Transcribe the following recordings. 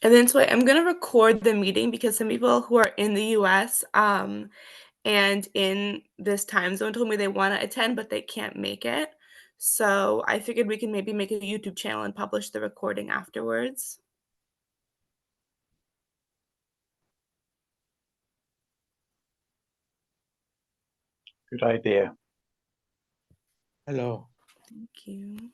And then so I'm gonna record the meeting because some people who are in the US, and in this time zone told me they wanna attend, but they can't make it. So I figured we can maybe make a YouTube channel and publish the recording afterwards. Good idea. Hello. Thank you.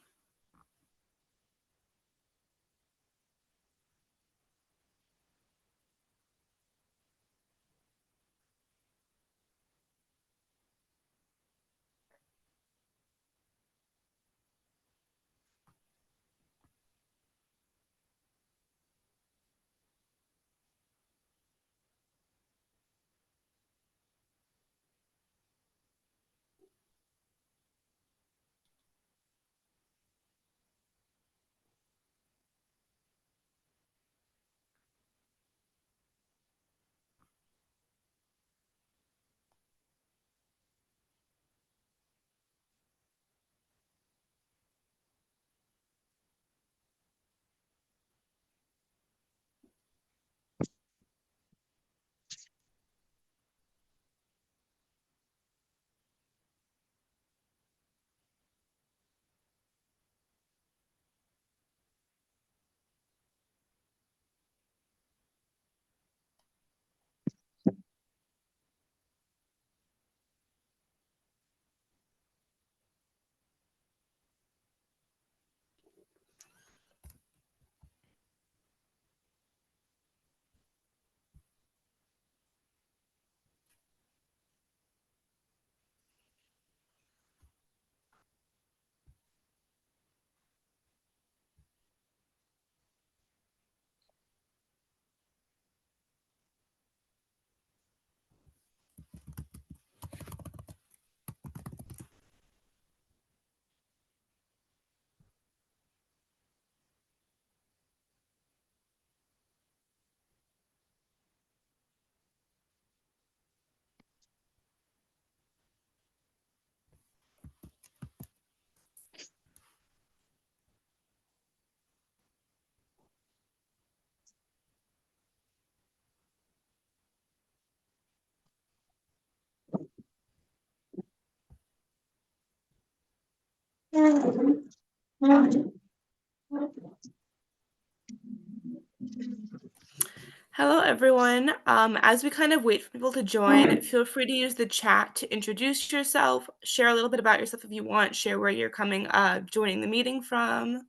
Hello, everyone. As we kind of wait for people to join, feel free to use the chat to introduce yourself, share a little bit about yourself if you want, share where you're joining the meeting from.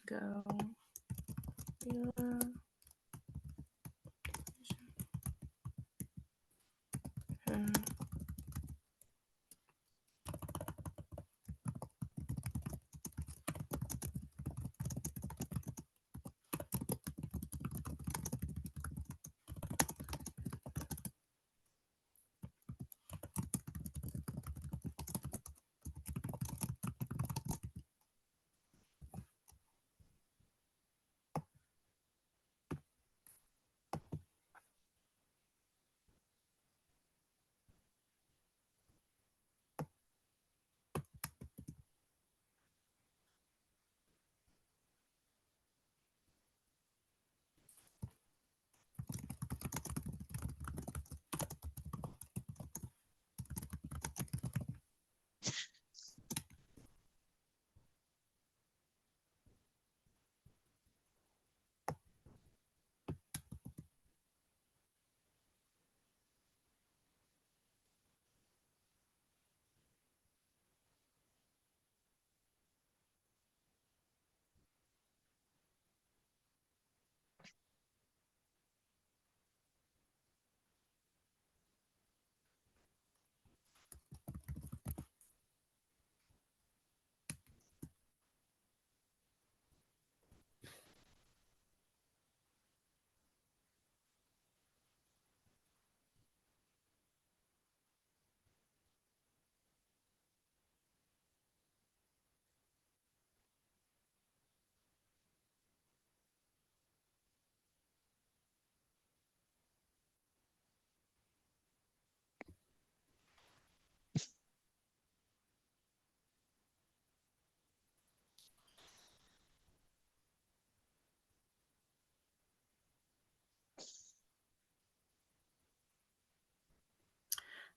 Go.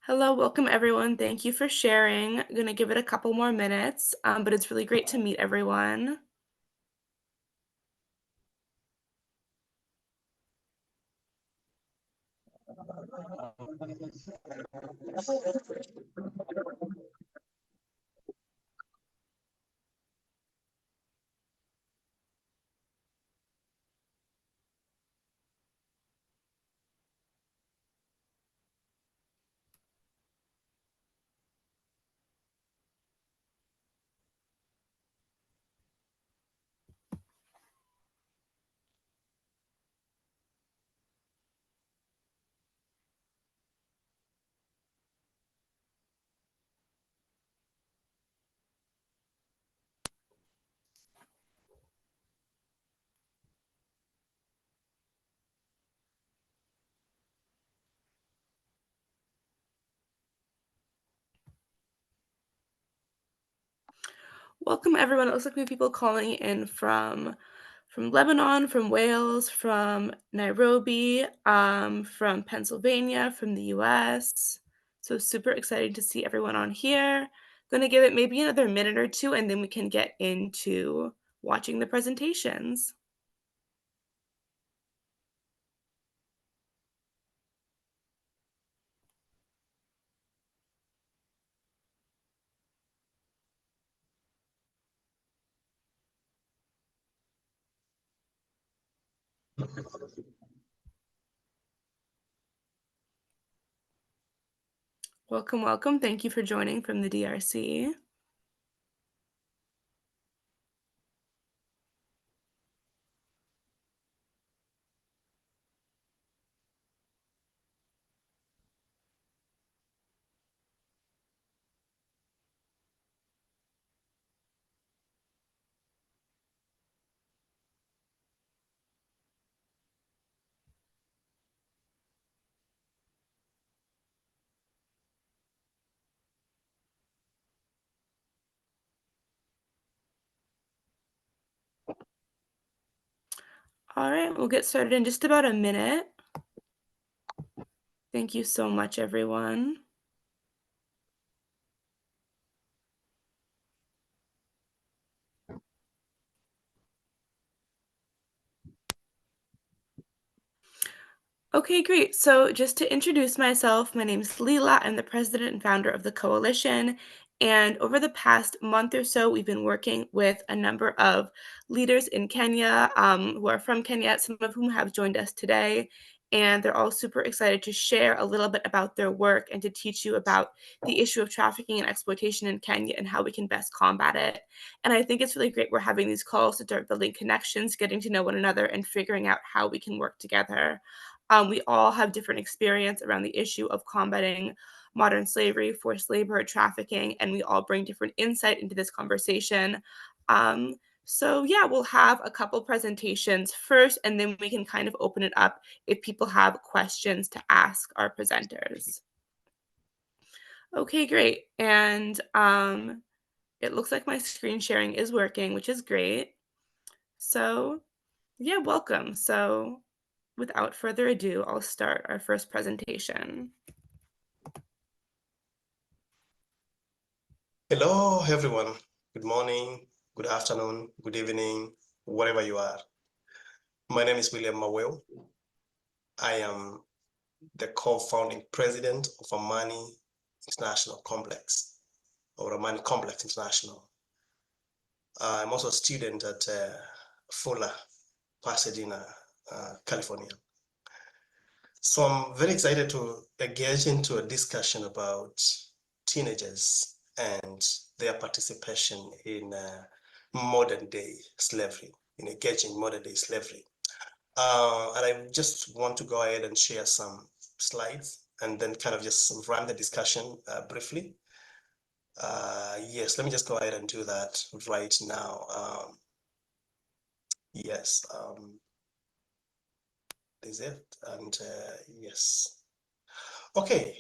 Hello, welcome everyone. Thank you for sharing. I'm gonna give it a couple more minutes, but it's really great to meet everyone. Welcome everyone. It looks like we have people calling in from Lebanon, from Wales, from Nairobi, from Pennsylvania, from the US. So super excited to see everyone on here. Gonna give it maybe another minute or two and then we can get into watching the presentations. Welcome, welcome. Thank you for joining from the DRC. All right, we'll get started in just about a minute. Thank you so much, everyone. Okay, great. So just to introduce myself, my name is Leela. I'm the president and founder of the coalition. And over the past month or so, we've been working with a number of leaders in Kenya who are from Kenya, some of whom have joined us today. And they're all super excited to share a little bit about their work and to teach you about the issue of trafficking and exploitation in Kenya and how we can best combat it. And I think it's really great we're having these calls to start building connections, getting to know one another, and figuring out how we can work together. We all have different experience around the issue of combating modern slavery, forced labor, trafficking, and we all bring different insight into this conversation. Um, so yeah, we'll have a couple presentations first, and then we can kind of open it up if people have questions to ask our presenters. Okay, great. And it looks like my screen sharing is working, which is great. So yeah, welcome. So without further ado, I'll start our first presentation. Hello, everyone. Good morning, good afternoon, good evening, wherever you are. My name is William Maweo. I am the co-founding president of Amani International Complex, or Amani Complex International. I'm also a student at Fuller, Pasadena, California. So I'm very excited to engage into a discussion about teenagers and their participation in modern day slavery, in engaging modern day slavery. And I just want to go ahead and share some slides and then kind of just run the discussion briefly. Yes, let me just go ahead and do that right now. Yes, is it? And yes. Okay,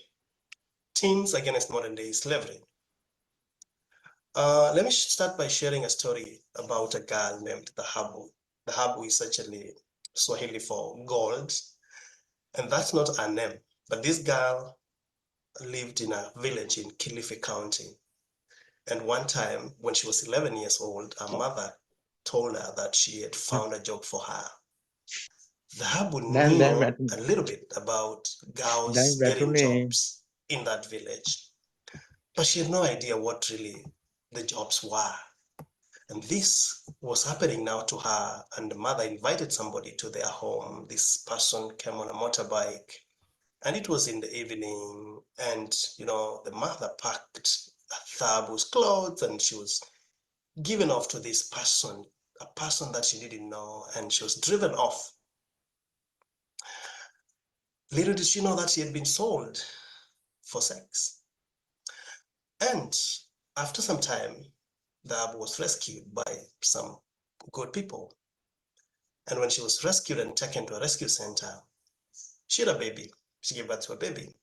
teens against modern day slavery. Let me start by sharing a story about a girl named Dhahabu. Dhahabu is actually Swahili for gold, and that's not her name. But this girl lived in a village in Kilifi County. And one time when she was 11 years old, her mother told her that she had found a job for her. The Habu knew a little bit about girls getting jobs in that village, but she had no idea what really the jobs were. And this was happening now to her, and the mother invited somebody to their home. This person came on a motorbike, and it was in the evening, and the mother packed Thabu's clothes, and she was given off to this person, a person that she didn't know, and she was driven off. Little did she know that she had been sold for sex. And after some time, the Abu was rescued by some good people. And when she was rescued and taken to a rescue center, she had a baby. She gave birth to a baby.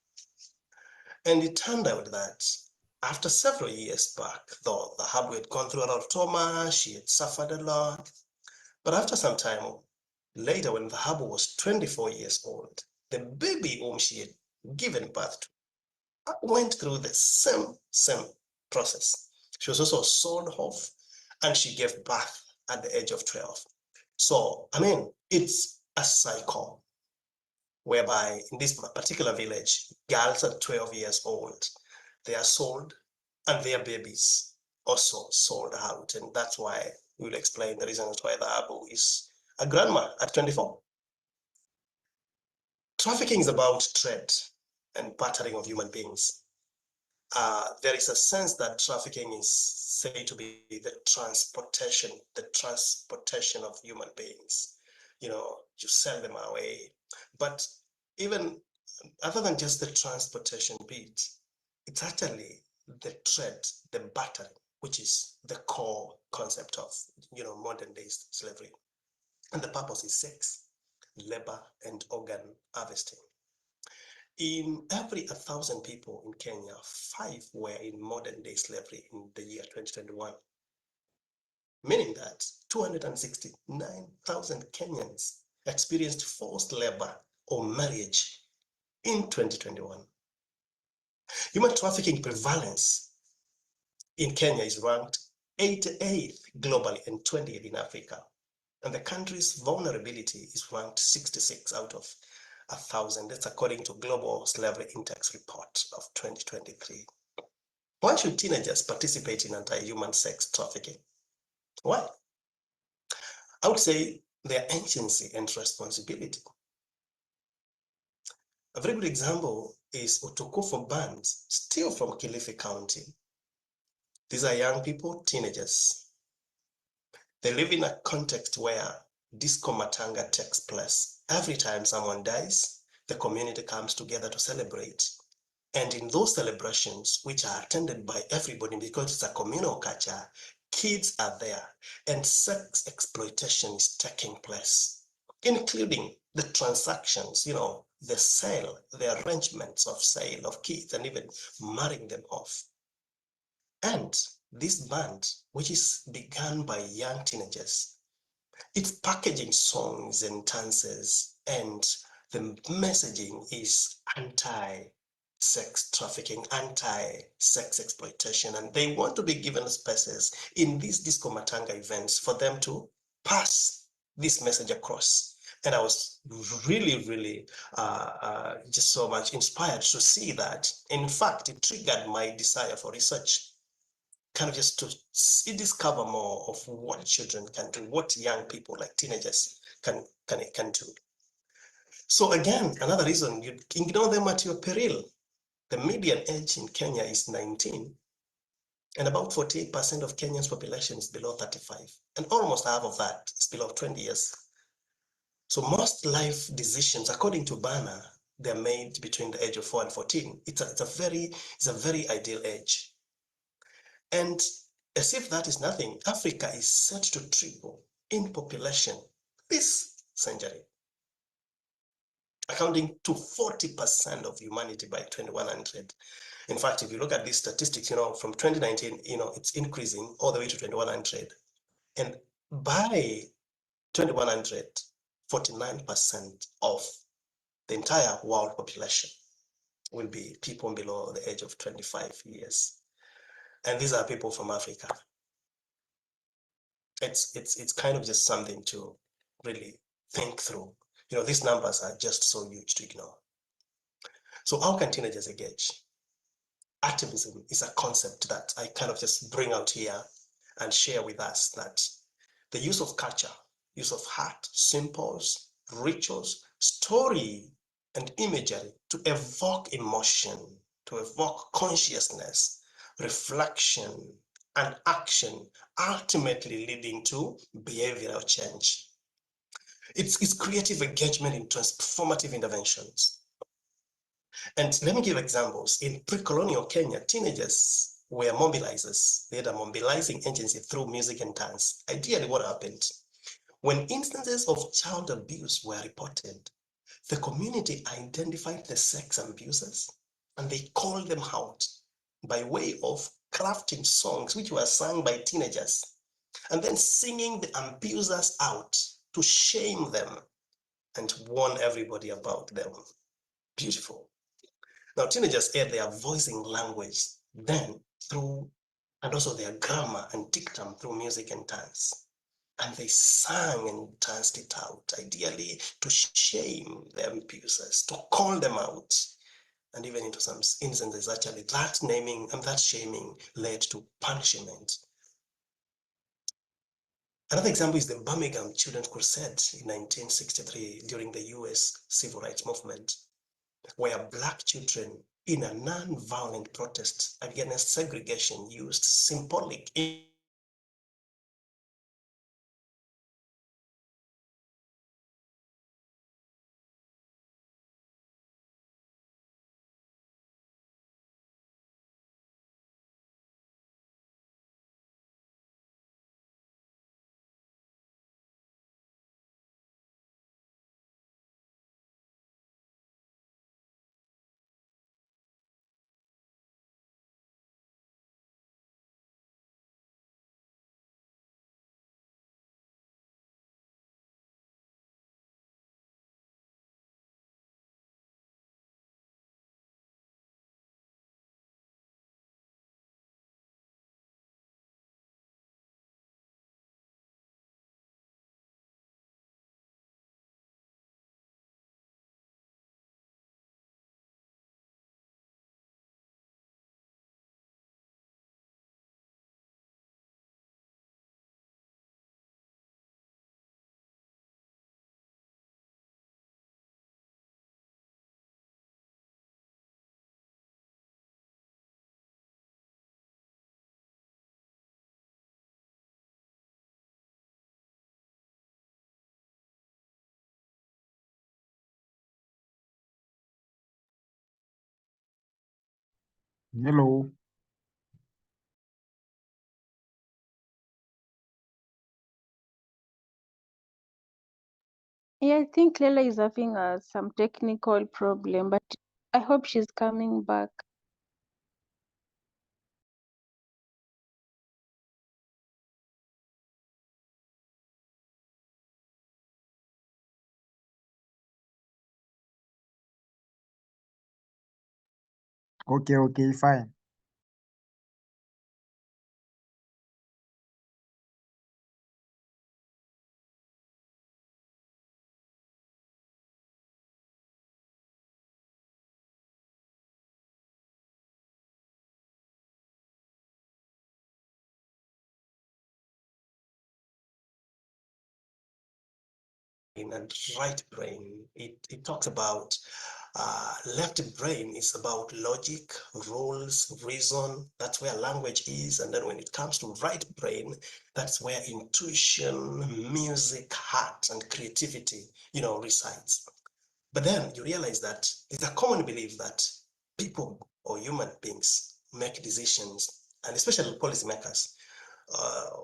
And it turned out that after several years back, though the Abu had gone through a lot of trauma, she had suffered a lot. But after some time later, when the Abu was 24 years old, the baby whom she had given birth to went through the same process. She was also sold off, and she gave birth at the age of 12. So, I mean, it's a cycle whereby in this particular village, girls at 12 years old, they are sold, and their babies also sold out. And that's why we'll explain the reasons why the Abu is a grandma at 24. Trafficking is about trade and bartering of human beings. There is a sense that trafficking is said to be the transportation of human beings. You sell them away. But even other than just the transportation bit, it's actually the trade, the bartering, which is the core concept of modern day slavery. And the purpose is sex, labor, and organ harvesting. In every 1,000 people in Kenya, 5 were in modern day slavery in the year 2021, meaning that 269,000 Kenyans experienced forced labor or marriage in 2021. Human trafficking prevalence in Kenya is ranked 88th globally and 20th in Africa. And the country's vulnerability is ranked 66 out of 1,000. That's according to Global Slavery Index report of 2023. Why should teenagers participate in anti-human sex trafficking? Why? I would say their agency and responsibility. A very good example is Utukufu Bands, still from Kilifi County. These are young people, teenagers. They live in a context where disco matanga takes place. Every time someone dies, the community comes together to celebrate. And in those celebrations, which are attended by everybody because it's a communal culture, kids are there and sex exploitation is taking place, including the transactions, the sale, the arrangements of sale of kids and even marrying them off. And this band, which is begun by young teenagers, it's packaging songs and dances, and the messaging is anti-sex trafficking, anti-sex exploitation, and they want to be given spaces in these disco matanga events for them to pass this message across. And I was really just so much inspired to see that. In fact, it triggered my desire for research, kind of just to discover more of what children can do, what young people like teenagers can do. So again, another reason, you ignore them at your peril. The median age in Kenya is 19, and about 48% of Kenya's population is below 35, and almost half of that is below 20 years. So most life decisions, according to Bana, they're made between the age of 4 and 14. It's a very ideal age. And as if that is nothing, Africa is set to triple in population this century, accounting to 40% of humanity by 2100. In fact, if you look at these statistics, from 2019, it's increasing all the way to 2100. And by 2100, 49% of the entire world population will be people below the age of 25 years. And these are people from Africa. It's kind of just something to really think through. These numbers are just so huge to ignore. So how can teenagers engage? Activism is a concept that I kind of just bring out here and share with us, that the use of culture, use of art, symbols, rituals, story, and imagery to evoke emotion, to evoke consciousness, reflection, and action, ultimately leading to behavioral change. It's creative engagement in transformative interventions. And let me give examples. In pre-colonial Kenya, teenagers were mobilizers. They had a mobilizing agency through music and dance. Ideally, what happened? When instances of child abuse were reported, the community identified the sex abusers and they called them out by way of crafting songs which were sung by teenagers and then singing the abusers out to shame them and warn everybody about them. Beautiful. Now, teenagers add their voicing language then through, and also their grammar and dictum through music and dance. And they sang and danced it out, ideally to shame the abusers, to call them out. And even into some instances, actually, that naming and that shaming led to punishment. Another example is the Birmingham Children's Crusade in 1963 during the US Civil Rights Movement, where Black children in a non-violent protest against segregation used symbolic Hello. Yeah, I think Lela is having some technical problem, but I hope she's coming back. Okay, fine. and right brain. It talks about left brain is about logic, rules, reason. That's where language is. And then when it comes to right brain, that's where intuition, music, art, and creativity, resides. But then you realize that it's a common belief that people or human beings make decisions, and especially policymakers,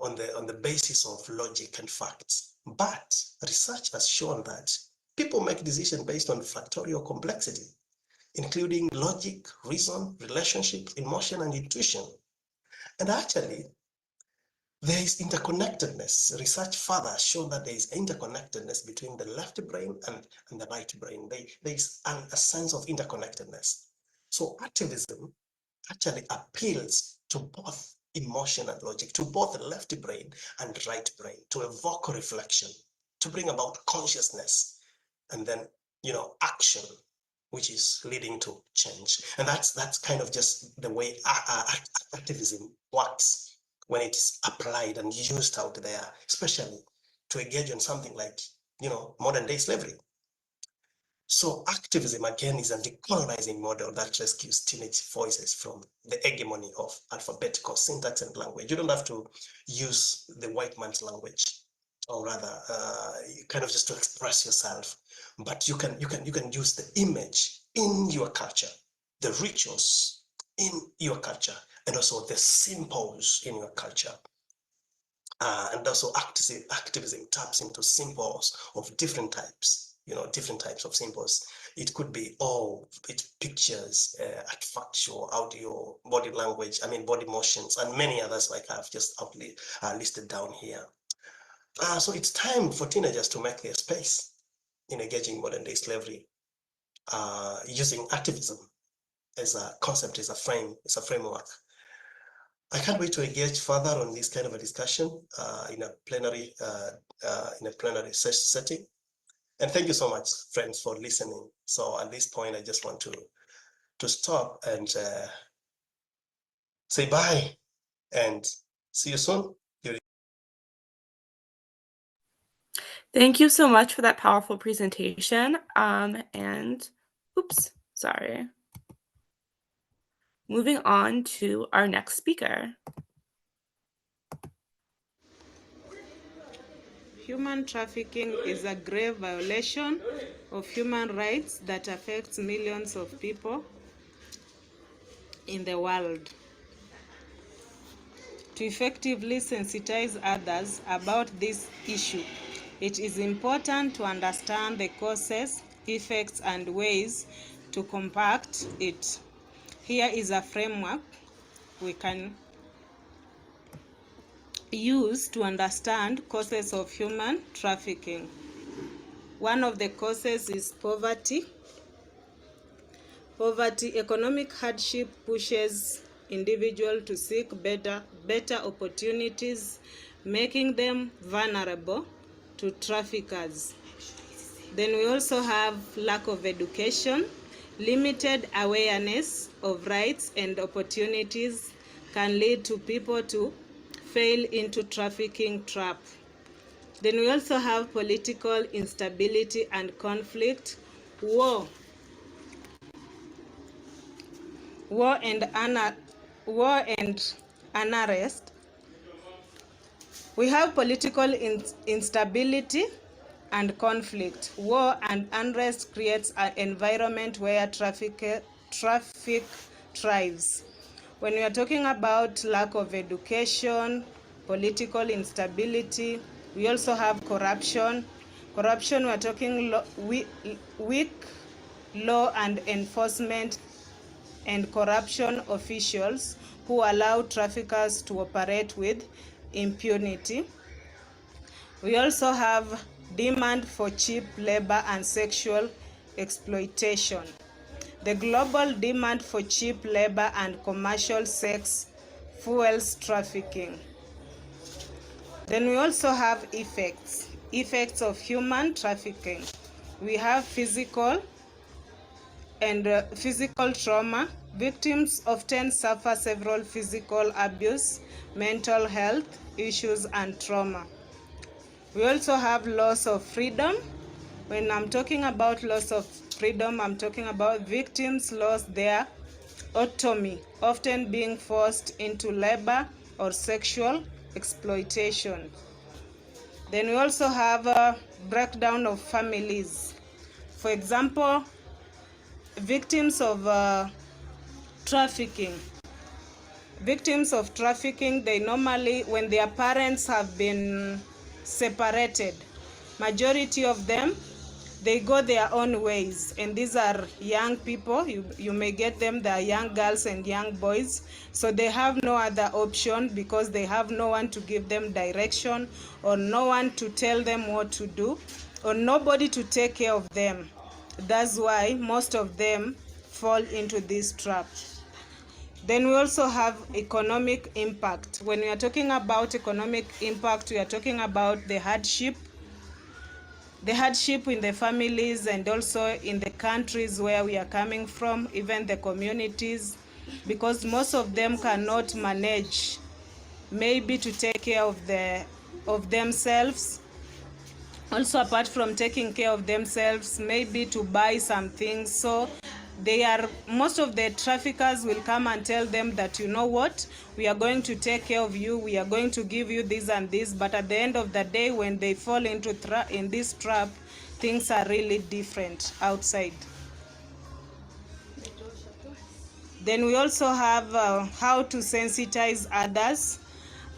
on the basis of logic and facts. But research has shown that people make decisions based on factorial complexity, including logic, reason, relationship, emotion, and intuition. And actually, there is interconnectedness. Research further shown that there is interconnectedness between the left brain and the right brain. There is a sense of interconnectedness. So activism actually appeals to both emotion and logic, to both the left brain and right brain, to evoke reflection, to bring about consciousness, and then, action, which is leading to change. And that's kind of just the way activism works when it's applied and used out there, especially to engage in something like, modern day slavery. So activism, again, is a decolonizing model that rescues teenage voices from the hegemony of alphabetical syntax and language. You don't have to use the white man's language, or rather, kind of just to express yourself, but you can use the image in your culture, the rituals in your culture, and also the symbols in your culture. And also activism taps into symbols of different types, different types of symbols. It could be, it's pictures, artifactual, audio, body language, body motions, and many others like I've just listed down here. So it's time for teenagers to make their space in engaging modern day slavery, using activism as a concept, as a framework. I can't wait to engage further on this kind of a discussion in a plenary setting. And thank you so much, friends, for listening. So at this point, I just want to stop and say bye and see you soon. Thank you so much for that powerful presentation. And oops, sorry. Moving on to our next speaker. Human trafficking is a grave violation of human rights that affects millions of people in the world. To effectively sensitize others about this issue, it is important to understand the causes, effects, and ways to combat it. Here is a framework we can use to understand causes of human trafficking. One of the causes is poverty. Economic hardship pushes individuals to seek better opportunities, making them vulnerable to traffickers. Then we also have lack of education. Limited awareness of rights and opportunities can lead to people to fail into trafficking trap. Then we also have political instability and conflict, war and unrest. We have political instability and conflict. War and unrest creates an environment where traffic thrives. When we are talking about lack of education, political instability, we also have corruption. Corruption, we are talking weak law and enforcement and corruption officials who allow traffickers to operate with impunity. We also have demand for cheap labor and sexual exploitation. The global demand for cheap labor and commercial sex fuels trafficking. Then we also have effects of human trafficking. We have physical trauma. Victims often suffer several physical abuse, mental health issues, and trauma. We also have loss of freedom. When I'm talking about loss of freedom, I'm talking about victims lost their autonomy, often being forced into labor or sexual exploitation. Then we also have a breakdown of families. For example, victims of trafficking. Victims of trafficking, they normally, when their parents have been separated, majority of them, they go their own ways. And these are young people. You may get them, they are young girls and young boys. So they have no other option because they have no one to give them direction or no one to tell them what to do or nobody to take care of them. That's why most of them fall into this trap. Then we also have economic impact. When we are talking about economic impact, we are talking about the hardship in the families and also in the countries where we are coming from, even the communities, because most of them cannot manage maybe to take care of themselves. Also, apart from taking care of themselves, maybe to buy some things. So most of the traffickers will come and tell them that, you know what, we are going to take care of you, we are going to give you this and this, but at the end of the day, when they fall into in this trap, things are really different outside. Then we also have how to sensitize others.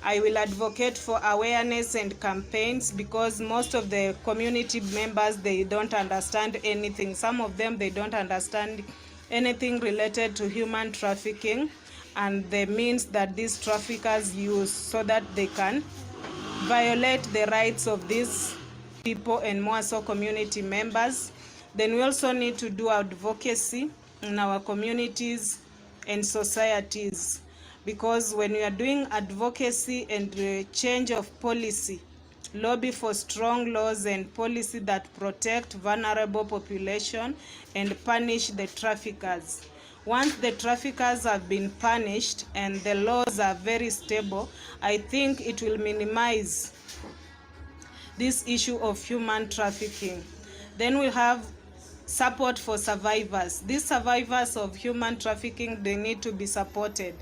I will advocate for awareness and campaigns, because most of the community members, they don't understand anything. Some of them, they don't understand anything related to human trafficking and the means that these traffickers use so that they can violate the rights of these people and more so community members. Then we also need to do advocacy in our communities and societies, because when we are doing advocacy and change of policy, lobby for strong laws and policy that protect vulnerable population and punish the traffickers. Once the traffickers have been punished and the laws are very stable, I think it will minimize this issue of human trafficking. Then we have support for survivors. These survivors of human trafficking, they need to be supported,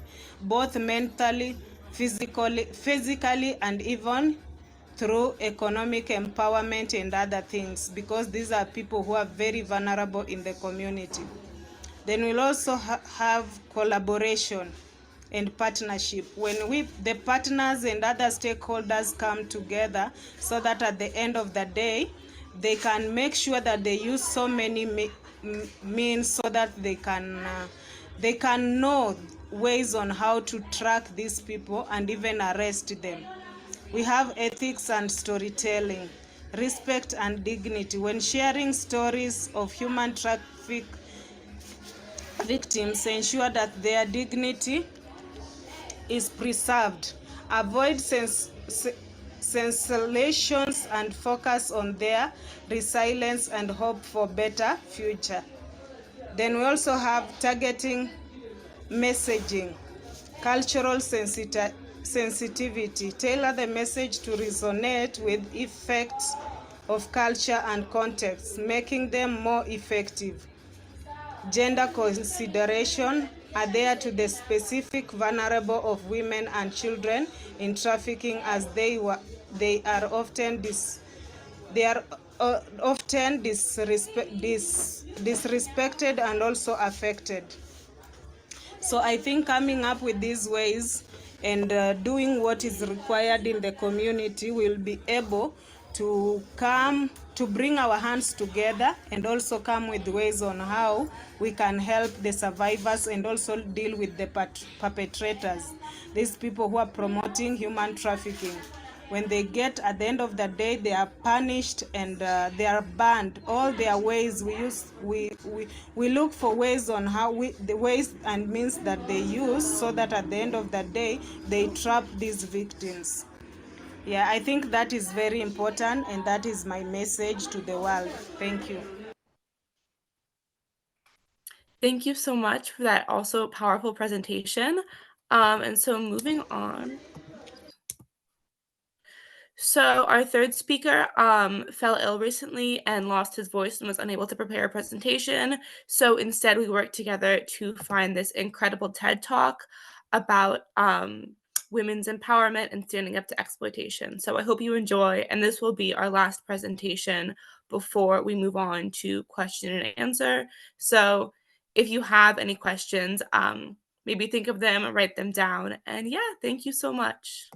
both mentally, physically, and even through economic empowerment and other things, because these are people who are very vulnerable in the community. Then we'll also have collaboration and partnership, when the partners and other stakeholders come together, so that at the end of the day, they can make sure that they use so many means so that they can know ways on how to track these people and even arrest them. We have ethics and storytelling, respect and dignity. When sharing stories of human traffic victims, ensure that their dignity is preserved. Avoid sensations and focus on their resilience and hope for better future. Then we also have targeting messaging, cultural sensitivity. Tailor the message to resonate with effects of culture and context, making them more effective. Gender consideration, adhere to the specific vulnerable of women and children in trafficking, as they are often disrespected and also affected. So I think coming up with these ways and doing what is required in the community will be able to bring our hands together and also come with ways on how we can help the survivors and also deal with the perpetrators, these people who are promoting human trafficking. When they get, at the end of the day, they are punished and they are banned. All their ways, we look for ways on how the ways and means that they use, so that at the end of the day, they trap these victims. Yeah, I think that is very important, and that is my message to the world. Thank you. Thank you so much for that also powerful presentation. And so moving on. So our third speaker fell ill recently and lost his voice and was unable to prepare a presentation. So instead, we worked together to find this incredible TED Talk about women's empowerment and standing up to exploitation. So I hope you enjoy, and this will be our last presentation before we move on to question and answer. So if you have any questions, maybe think of them, write them down, and yeah, thank you so much.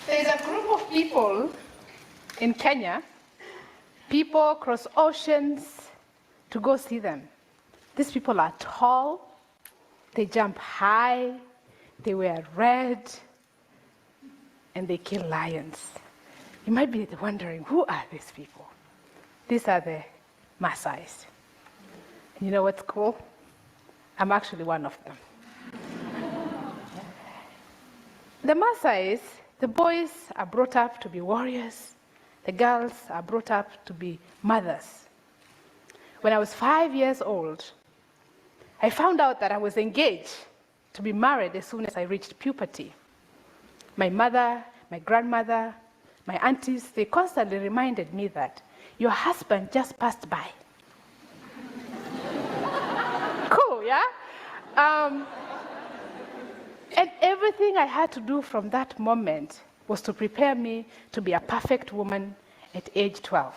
There's a group of people in Kenya People cross oceans to go see them. These people are tall, they jump high, they wear red, and they kill lions. You might be wondering, who are these people? These are the Maasais. You know what's cool? I'm actually one of them. The Maasais, the boys are brought up to be warriors. The girls are brought up to be mothers. When I was 5 years old, I found out that I was engaged to be married as soon as I reached puberty. My mother, my grandmother, my aunties, they constantly reminded me that your husband just passed by. Cool, yeah? And everything I had to do from that moment was to prepare me to be a perfect woman at age 12.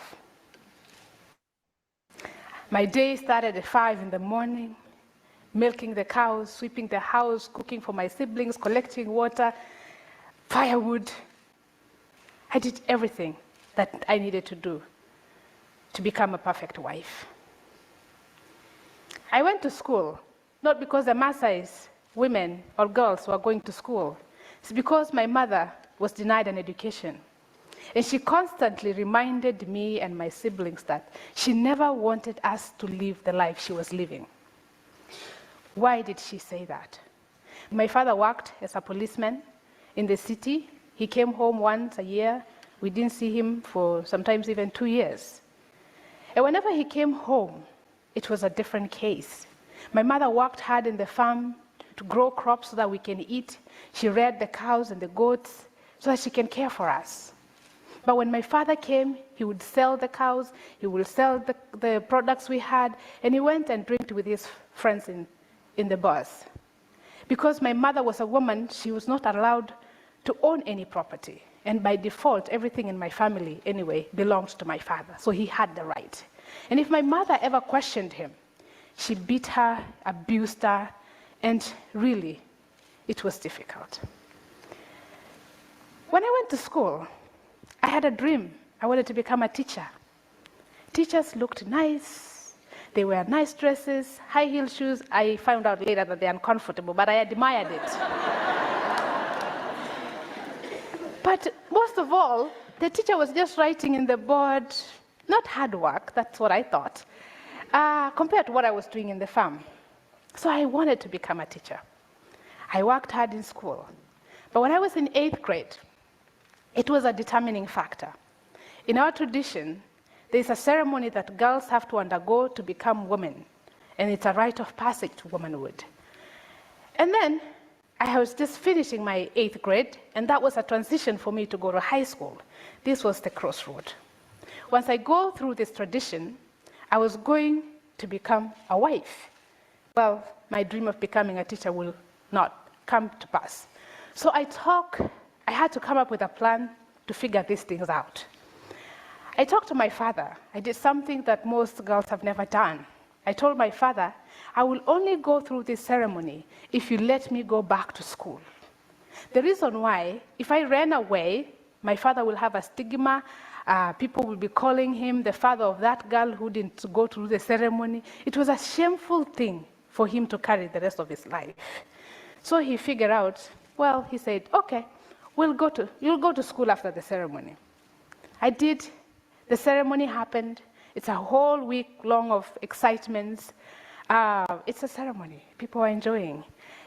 My day started at 5 in the morning, milking the cows, sweeping the house, cooking for my siblings, collecting water, firewood. I did everything that I needed to do to become a perfect wife. I went to school, not because the Maasais, women or girls were going to school. It's because my mother was denied an education. And she constantly reminded me and my siblings that she never wanted us to live the life she was living. Why did she say that? My father worked as a policeman in the city. He came home once a year. We didn't see him for sometimes even 2 years. And whenever he came home, it was a different case. My mother worked hard in the farm to grow crops so that we can eat. She reared the cows and the goats so that she can care for us. But when my father came, he would sell the cows, he would sell the products we had, and he went and drank with his friends in the bars. Because my mother was a woman, she was not allowed to own any property. And by default, everything in my family, anyway, belonged to my father. So he had the right. And if my mother ever questioned him, she beat her, abused her, and really, it was difficult. When I went to school, I had a dream. I wanted to become a teacher. Teachers looked nice. They wear nice dresses, high heel shoes. I found out later that they're uncomfortable, but I admired it. But most of all, the teacher was just writing in the board, not hard work, that's what I thought, compared to what I was doing in the farm. So I wanted to become a teacher. I worked hard in school. But when I was in 8th grade, it was a determining factor. In our tradition, there's a ceremony that girls have to undergo to become women, and it's a rite of passage to womanhood. And then I was just finishing my 8th grade, and that was a transition for me to go to high school. This was the crossroad. Once I go through this tradition, I was going to become a wife. Well, my dream of becoming a teacher will not come to pass. So I had to come up with a plan to figure these things out. I talked to my father. I did something that most girls have never done. I told my father, I will only go through this ceremony if you let me go back to school. The reason why, if I ran away, my father will have a stigma. People will be calling him the father of that girl who didn't go through the ceremony. It was a shameful thing for him to carry the rest of his life. So he figured out, well, he said, okay, you'll go to school after the ceremony. I did. The ceremony happened. It's a whole week long of excitements. It's a ceremony. People are enjoying.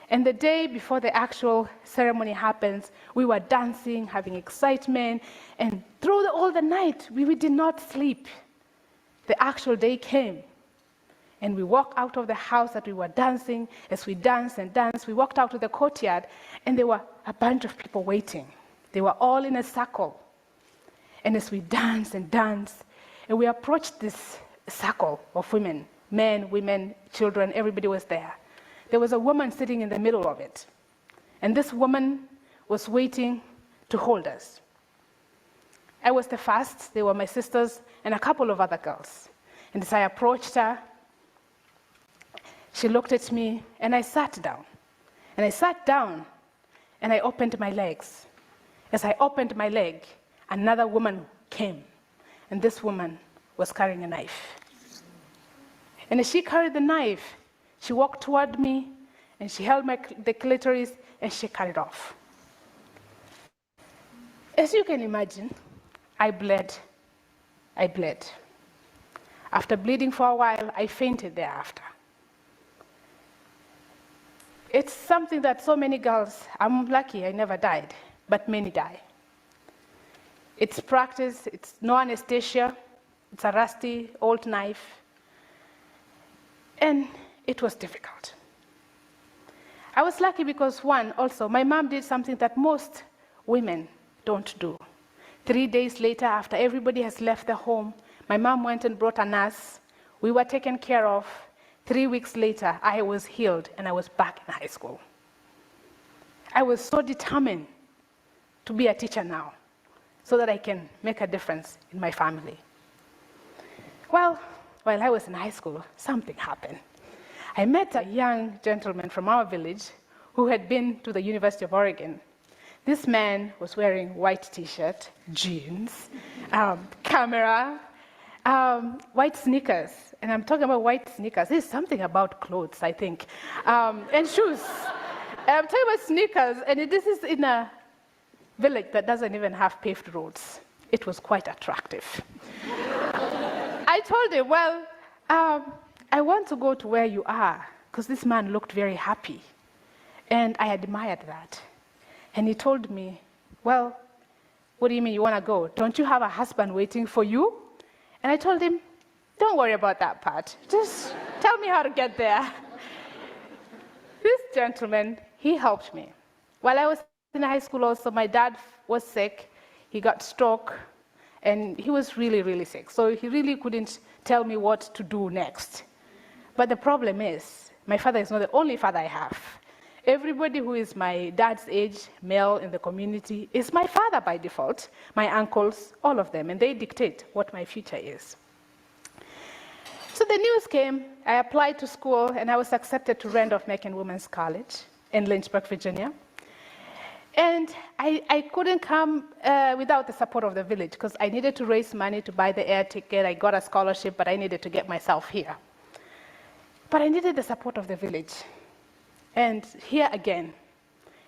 And the day before the actual ceremony happens, we were dancing, having excitement, and through all the night, we did not sleep. The actual day came, and we walked out of the house that we were dancing. As we danced and danced, we walked out to the courtyard, and there were a bunch of people waiting. They were all in a circle. And as we danced and danced, and we approached this circle of women, men, women, children, everybody was there. There was a woman sitting in the middle of it. And this woman was waiting to hold us. I was the first. They were my sisters and a couple of other girls. And as I approached her, she looked at me, and I sat down. And I sat down, and I opened my legs. As I opened my leg, another woman came. And this woman was carrying a knife. And as she carried the knife, she walked toward me, and she held the clitoris, and she cut it off. As you can imagine, I bled. I bled. After bleeding for a while, I fainted thereafter. It's something that so many girls, I'm lucky I never died, but many die. It's practice, it's no anesthesia, it's a rusty old knife, and it was difficult. I was lucky because, one, also, my mom did something that most women don't do. 3 days later, after everybody has left the home, my mom went and brought a nurse. We were taken care of. 3 weeks later, I was healed and I was back in high school. I was so determined to be a teacher now so that I can make a difference in my family. Well, while I was in high school, something happened. I met a young gentleman from our village who had been to the University of Oregon. This man was wearing white t-shirt, jeans, camera, white sneakers. And I'm talking about white sneakers. There's something about clothes, I think, and shoes. And I'm talking about sneakers, and this is in a village that doesn't even have paved roads. It was quite attractive. I told him, well, I want to go to where you are, because this man looked very happy. And I admired that. And he told me, well, what do you mean you want to go? Don't you have a husband waiting for you? And I told him, don't worry about that part. Just tell me how to get there. This gentleman, he helped me. While I was in high school also, my dad was sick. He got stroke, and he was really, really sick. So he really couldn't tell me what to do next. But the problem is, my father is not the only father I have. Everybody who is my dad's age, male in the community, is my father by default. My uncles, all of them, and they dictate what my future is. So the news came, I applied to school, and I was accepted to Randolph-Macon Women's College in Lynchburg, Virginia. And I couldn't come without the support of the village, because I needed to raise money to buy the air ticket. I got a scholarship, but I needed to get myself here. But I needed the support of the village. And here again,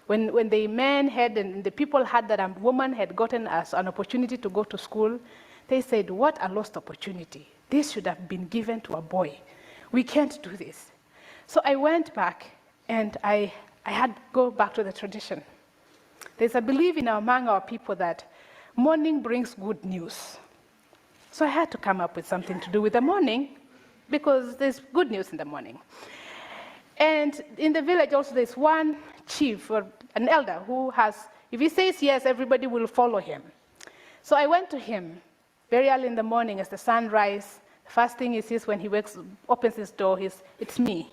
when the men had and the people had that a woman had gotten us an opportunity to go to school, they said, what a lost opportunity. This should have been given to a boy. We can't do this. So I went back, and I had to go back to the tradition. There's a belief among our people that morning brings good news. So I had to come up with something to do with the morning, because there's good news in the morning. And in the village also there's one chief or an elder who has, if he says yes, everybody will follow him. So I went to him very early in the morning as the sun rises. The first thing he sees when he opens his door is, it's me.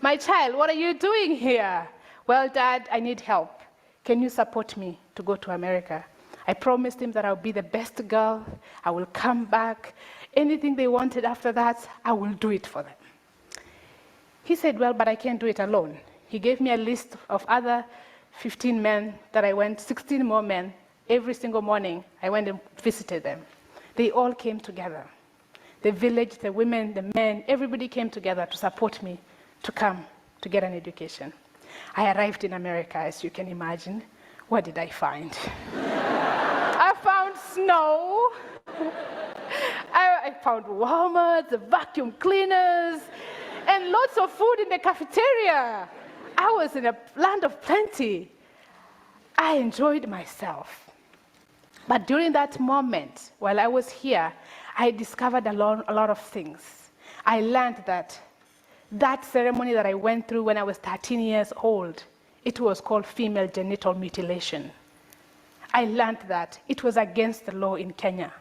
My child, what are you doing here? Well, Dad, I need help. Can you support me to go to America? I promised him that I'll be the best girl. I will come back. Anything they wanted after that, I will do it for them. He said, well, but I can't do it alone. He gave me a list of other 15 men that I went, 16 more men. Every single morning, I went and visited them. They all came together. The village, the women, the men, everybody came together to support me to come to get an education. I arrived in America, as you can imagine. What did I find? I found snow. I found Walmart, vacuum cleaners, and lots of food in the cafeteria. I was in a land of plenty. I enjoyed myself. But during that moment, while I was here, I discovered a lot of things. I learned that ceremony that I went through when I was 13 years old, it was called female genital mutilation. I learned that it was against the law in Kenya.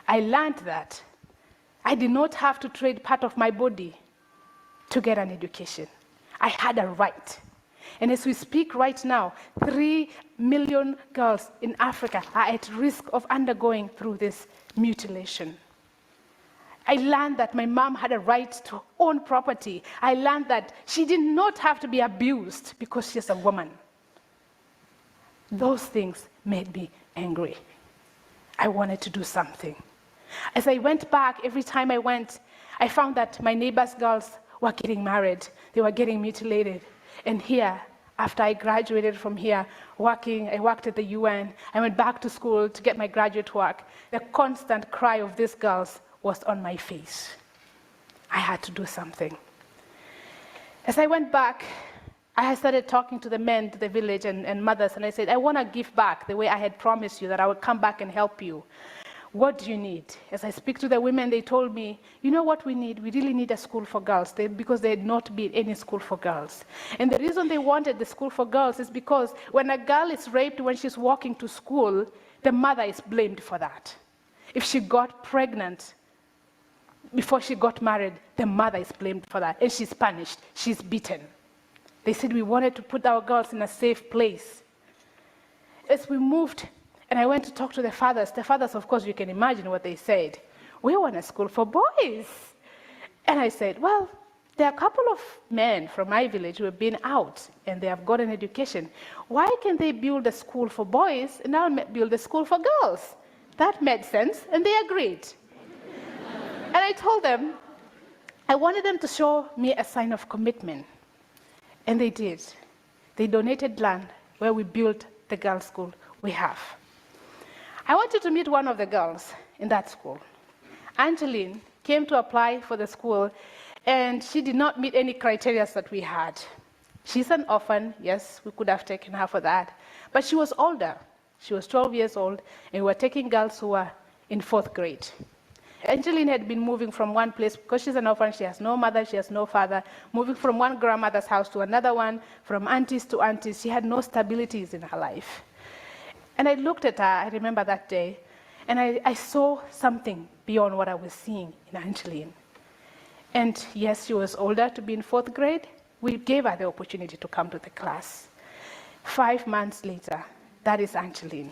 I learned that I did not have to trade part of my body to get an education. I had a right. And as we speak right now, 3 million girls in Africa are at risk of undergoing through this mutilation. I learned that my mom had a right to own property. I learned that she did not have to be abused because she's a woman. Those things made me angry. I wanted to do something. As I went back, every time I went, I found that my neighbors' girls were getting married. They were getting mutilated. And here, after I graduated from here, I worked at the UN. I went back to school to get my graduate work. The constant cry of these girls was on my face. I had to do something. As I went back, I started talking to the men, to the village and mothers, and I said, I want to give back the way I had promised you that I would come back and help you. What do you need? As I speak to the women, they told me, you know what we need? We really need a school for girls, because there had not been any school for girls. And the reason they wanted the school for girls is because when a girl is raped when she's walking to school, the mother is blamed for that. If she got pregnant before she got married, the mother is blamed for that, and she's punished, she's beaten. They said we wanted to put our girls in a safe place. As we moved, and I went to talk to the fathers, of course, you can imagine what they said. We want a school for boys. And I said, well, there are a couple of men from my village who have been out, and they have got an education. Why can't they build a school for boys, and I'll build a school for girls? That made sense, and they agreed. And I told them, I wanted them to show me a sign of commitment. And they did. They donated land where we built the girls' school we have. I wanted to meet one of the girls in that school. Angeline came to apply for the school, and she did not meet any criteria that we had. She's an orphan, yes, we could have taken her for that, but she was older. She was 12 years old, and we were taking girls who were in 4th grade. Angeline had been moving from one place, because she's an orphan, she has no mother, she has no father, moving from one grandmother's house to another one, from aunties to aunties. She had no stabilities in her life. And I looked at her, I remember that day, and I saw something beyond what I was seeing in Angeline. And yes, she was older to be in 4th grade. We gave her the opportunity to come to the class. 5 months later, that is Angeline.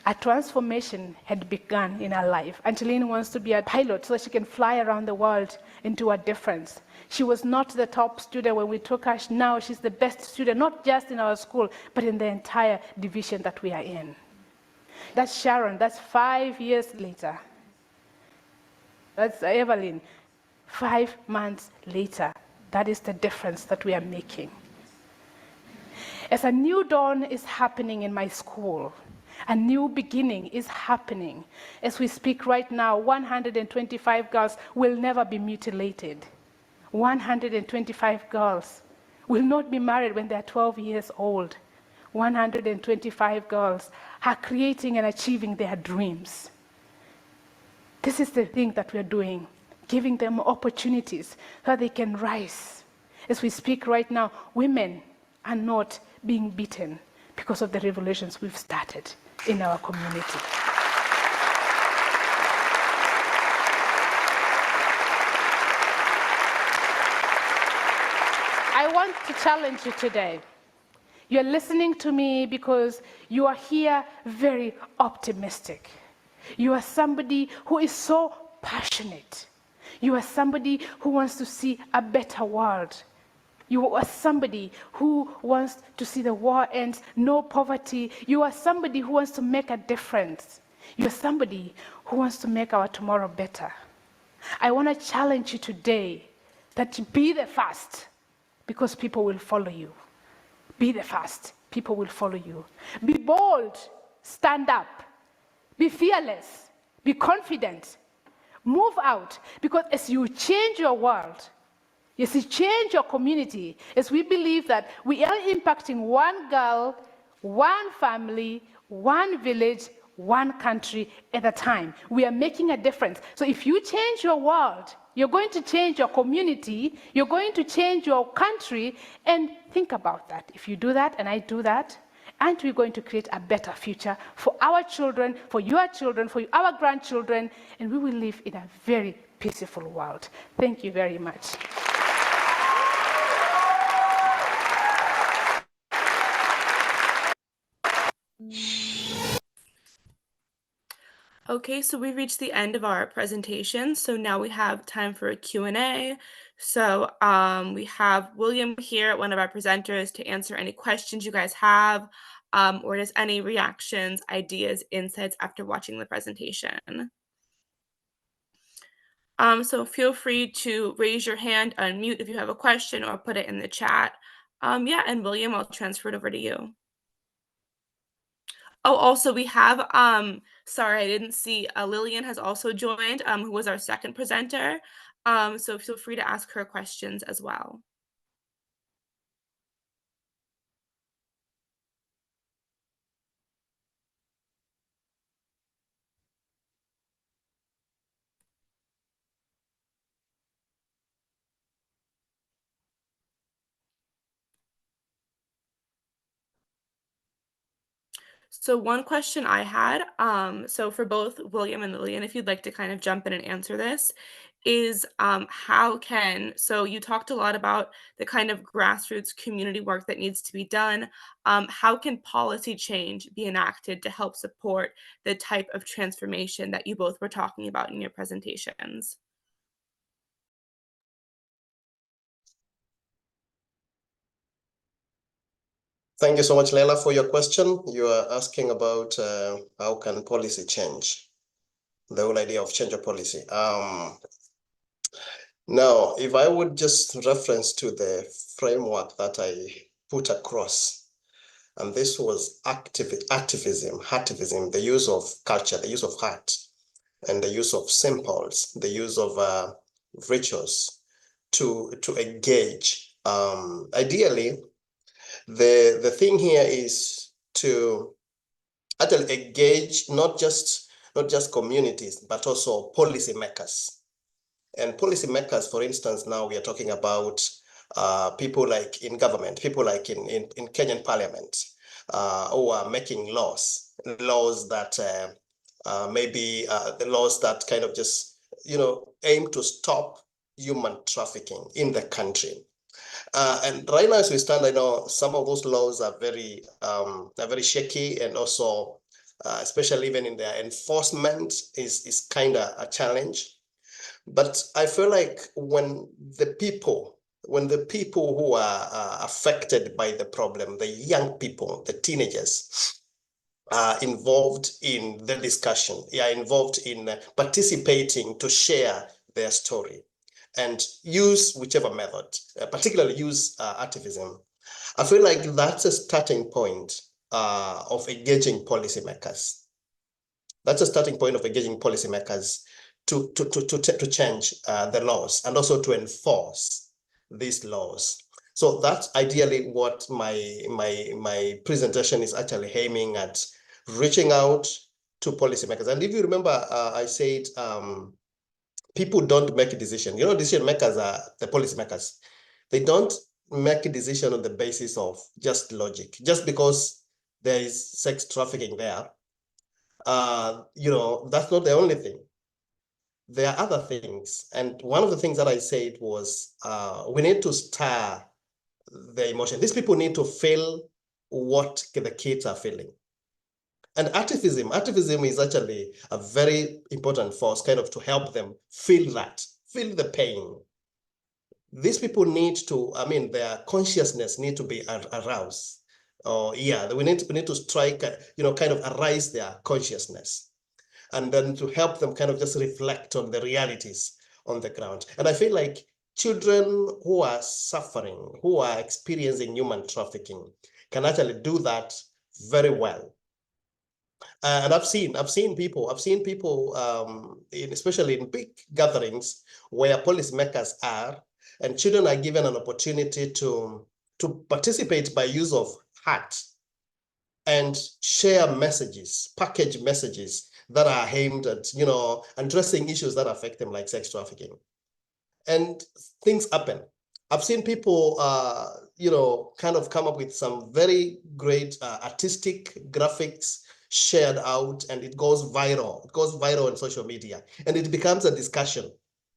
A transformation had begun in her life. Angeline wants to be a pilot so she can fly around the world and do a difference. She was not the top student when we took her. Now she's the best student, not just in our school, but in the entire division that we are in. That's Sharon. That's 5 years later. That's Evelyn. 5 months later. That is the difference that we are making. As a new dawn is happening in my school, a new beginning is happening. As we speak right now, 125 girls will never be mutilated. 125 girls will not be married when they are 12 years old. 125 girls are creating and achieving their dreams. This is the thing that we're doing, giving them opportunities so that they can rise. As we speak right now, women are not being beaten because of the revolutions we've started in our community. I want to challenge you today. You're listening to me because you are here very optimistic. You are somebody who is so passionate. You are somebody who wants to see a better world. You are somebody who wants to see the war end, no poverty. You are somebody who wants to make a difference. You are somebody who wants to make our tomorrow better. I want to challenge you today that be the first, because people will follow you. Be the first, people will follow you. Be bold, stand up. Be fearless, be confident. Move out, because as you change your world, as you change your community, as we believe that we are impacting one girl, one family, one village, one country at a time. We are making a difference. So if you change your world, you're going to change your community, you're going to change your country, and think about that. If you do that and I do that, aren't we going to create a better future for our children, for your children, for our grandchildren, and we will live in a very peaceful world. Thank you very much. Okay, so we reached the end of our presentation. So now we have time for a Q&A. So we have William here, one of our presenters, to answer any questions you guys have, or just any reactions, ideas, insights after watching the presentation. So feel free to raise your hand, unmute if you have a question, or put it in the chat. Yeah, and William, I'll transfer it over to you. Oh, also we have, sorry, I didn't see, Lillian has also joined, who was our second presenter. So feel free to ask her questions as well. So one question I had, so for both William and Lillian, if you'd like to kind of jump in and answer this, is how can, so you talked a lot about the kind of grassroots community work that needs to be done. How can policy change be enacted to help support the type of transformation that you both were talking about in your presentations? Thank you so much, Leila, for your question. You are asking about how can policy change, the whole idea of change of policy. Now, if I would just reference to the framework that I put across, and this was activism, the use of culture, the use of art, and the use of symbols, the use of rituals to engage. Ideally, the thing here is to actually engage not just communities, but also policymakers. And policymakers, for instance, now we are talking about people like in government, people like in Kenyan parliament, who are making laws that maybe the laws that kind of just, aim to stop human trafficking in the country. And right now, as we stand, I know some of those laws are very shaky, and also, especially even in their enforcement, is kind of a challenge. But I feel like when the people who are affected by the problem, the young people, the teenagers, are involved in the discussion, are involved in participating to share their story and use whichever method, particularly use activism, I feel like that's a starting point of engaging policymakers. That's a starting point of engaging policymakers to change the laws and also to enforce these laws. So that's ideally what my presentation is actually aiming at, reaching out to policymakers. And if you remember, I said people don't make a decision. Decision makers are the policymakers. They don't make a decision on the basis of just logic. Just because there is sex trafficking there, that's not the only thing. There are other things. And one of the things that I said was we need to stir the emotion. These people need to feel what the kids are feeling. And activism is actually a very important force, kind of to help them feel the pain. These people need to, their consciousness need to be aroused. We need to strike, kind of arise their consciousness, and then to help them kind of just reflect on the realities on the ground. And I feel like children who are suffering, who are experiencing human trafficking, can actually do that very well. And I've seen people, especially in big gatherings where policymakers are, and children are given an opportunity to participate by use of art and share messages, package messages that are aimed at, addressing issues that affect them, like sex trafficking. And things happen. I've seen people, kind of come up with some very great artistic graphics shared out, and it goes viral. It goes viral on social media, and it becomes a discussion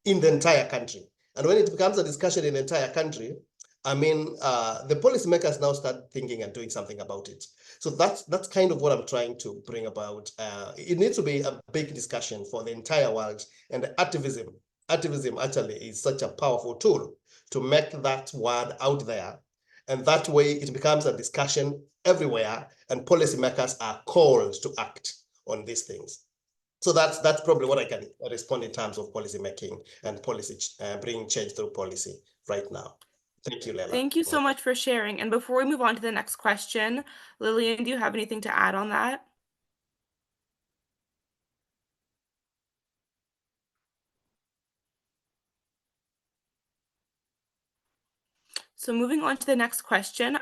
in the entire country. And when it becomes a discussion in the entire country, the policymakers now start thinking and doing something about it. So that's kind of what I'm trying to bring about. It needs to be a big discussion for the entire world, and activism actually is such a powerful tool to make that word out there. And that way it becomes a discussion everywhere, and policymakers are called to act on these things. So that's probably what I can respond in terms of policy making and policy bringing change through policy right now. Thank you, Leila. Thank you so much for sharing. And before we move on to the next question, Lillian, do you have anything to add on that? So moving on to the next question.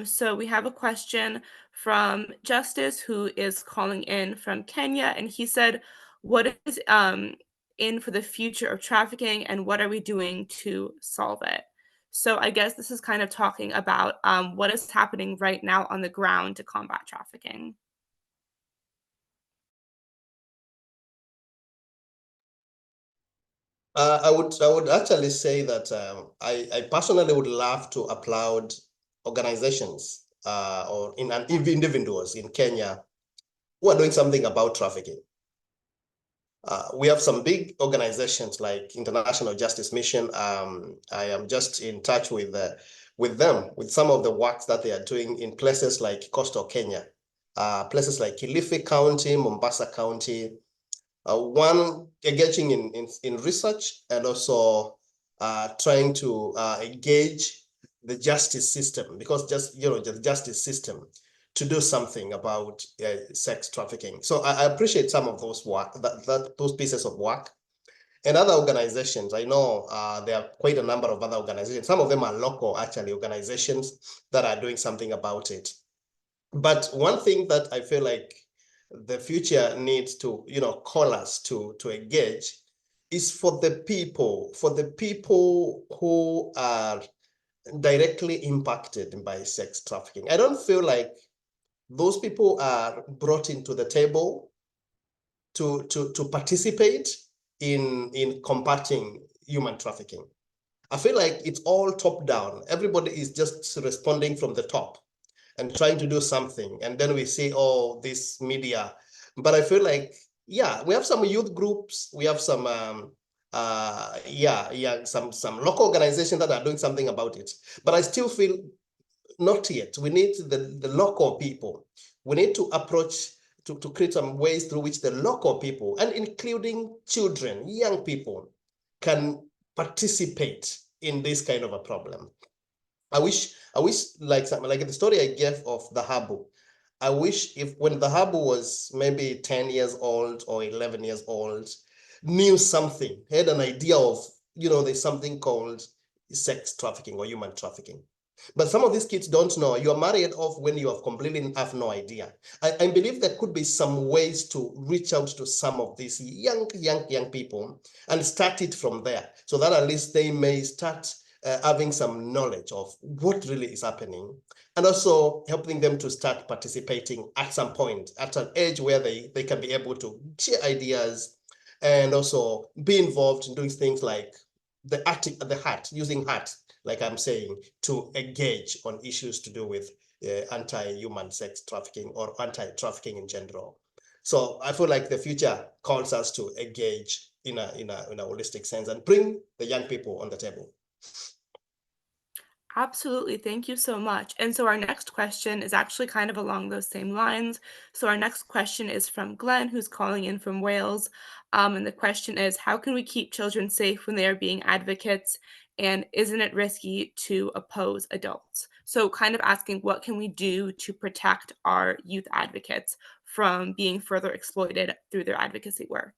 So we have a question from Justice, who is calling in from Kenya, and he said, what is in for the future of trafficking and what are we doing to solve it? So I guess this is kind of talking about what is happening right now on the ground to combat trafficking. I would actually say that I personally would love to applaud organizations or individuals in Kenya who are doing something about trafficking. We have some big organizations like International Justice Mission. I am just in touch with them, with some of the works that they are doing in places like coastal Kenya, places like Kilifi County, Mombasa County. One engaging in research and also trying to engage the justice system, because the justice system to do something about sex trafficking. So I appreciate some of those work, those pieces of work. And other organizations, I know there are quite a number of other organizations. Some of them are local, actually, organizations that are doing something about it. But one thing that I feel like the future needs to, call us to engage is for the people who are directly impacted by sex trafficking. I don't feel like those people are brought into the table to participate in combating human trafficking. I feel like it's all top down. Everybody is just responding from the top and trying to do something. And then we see, oh, this media. But I feel like, yeah, we have some youth groups. We have some, some local organizations that are doing something about it. But I still feel not yet. We need the local people. We need to approach to create some ways through which the local people, and including children, young people, can participate in this kind of a problem. I wish like the story I gave of the Habu. I wish if when the Habu was maybe 10 years old or 11 years old, knew something, had an idea of, there's something called sex trafficking or human trafficking. But some of these kids don't know. You are married off when you have completely have no idea. I believe there could be some ways to reach out to some of these young people and start it from there, so that at least they may start having some knowledge of what really is happening, and also helping them to start participating at some point, at an age where they can be able to share ideas and also be involved in doing things like using heart, like I'm saying, to engage on issues to do with anti-human sex trafficking or anti-trafficking in general. So I feel like the future calls us to engage in a holistic sense and bring the young people on the table. Absolutely. Thank you so much. And so our next question is actually kind of along those same lines. So our next question is from Glenn, who's calling in from Wales. And the question is, how can we keep children safe when they are being advocates? And isn't it risky to oppose adults? So kind of asking, what can we do to protect our youth advocates from being further exploited through their advocacy work?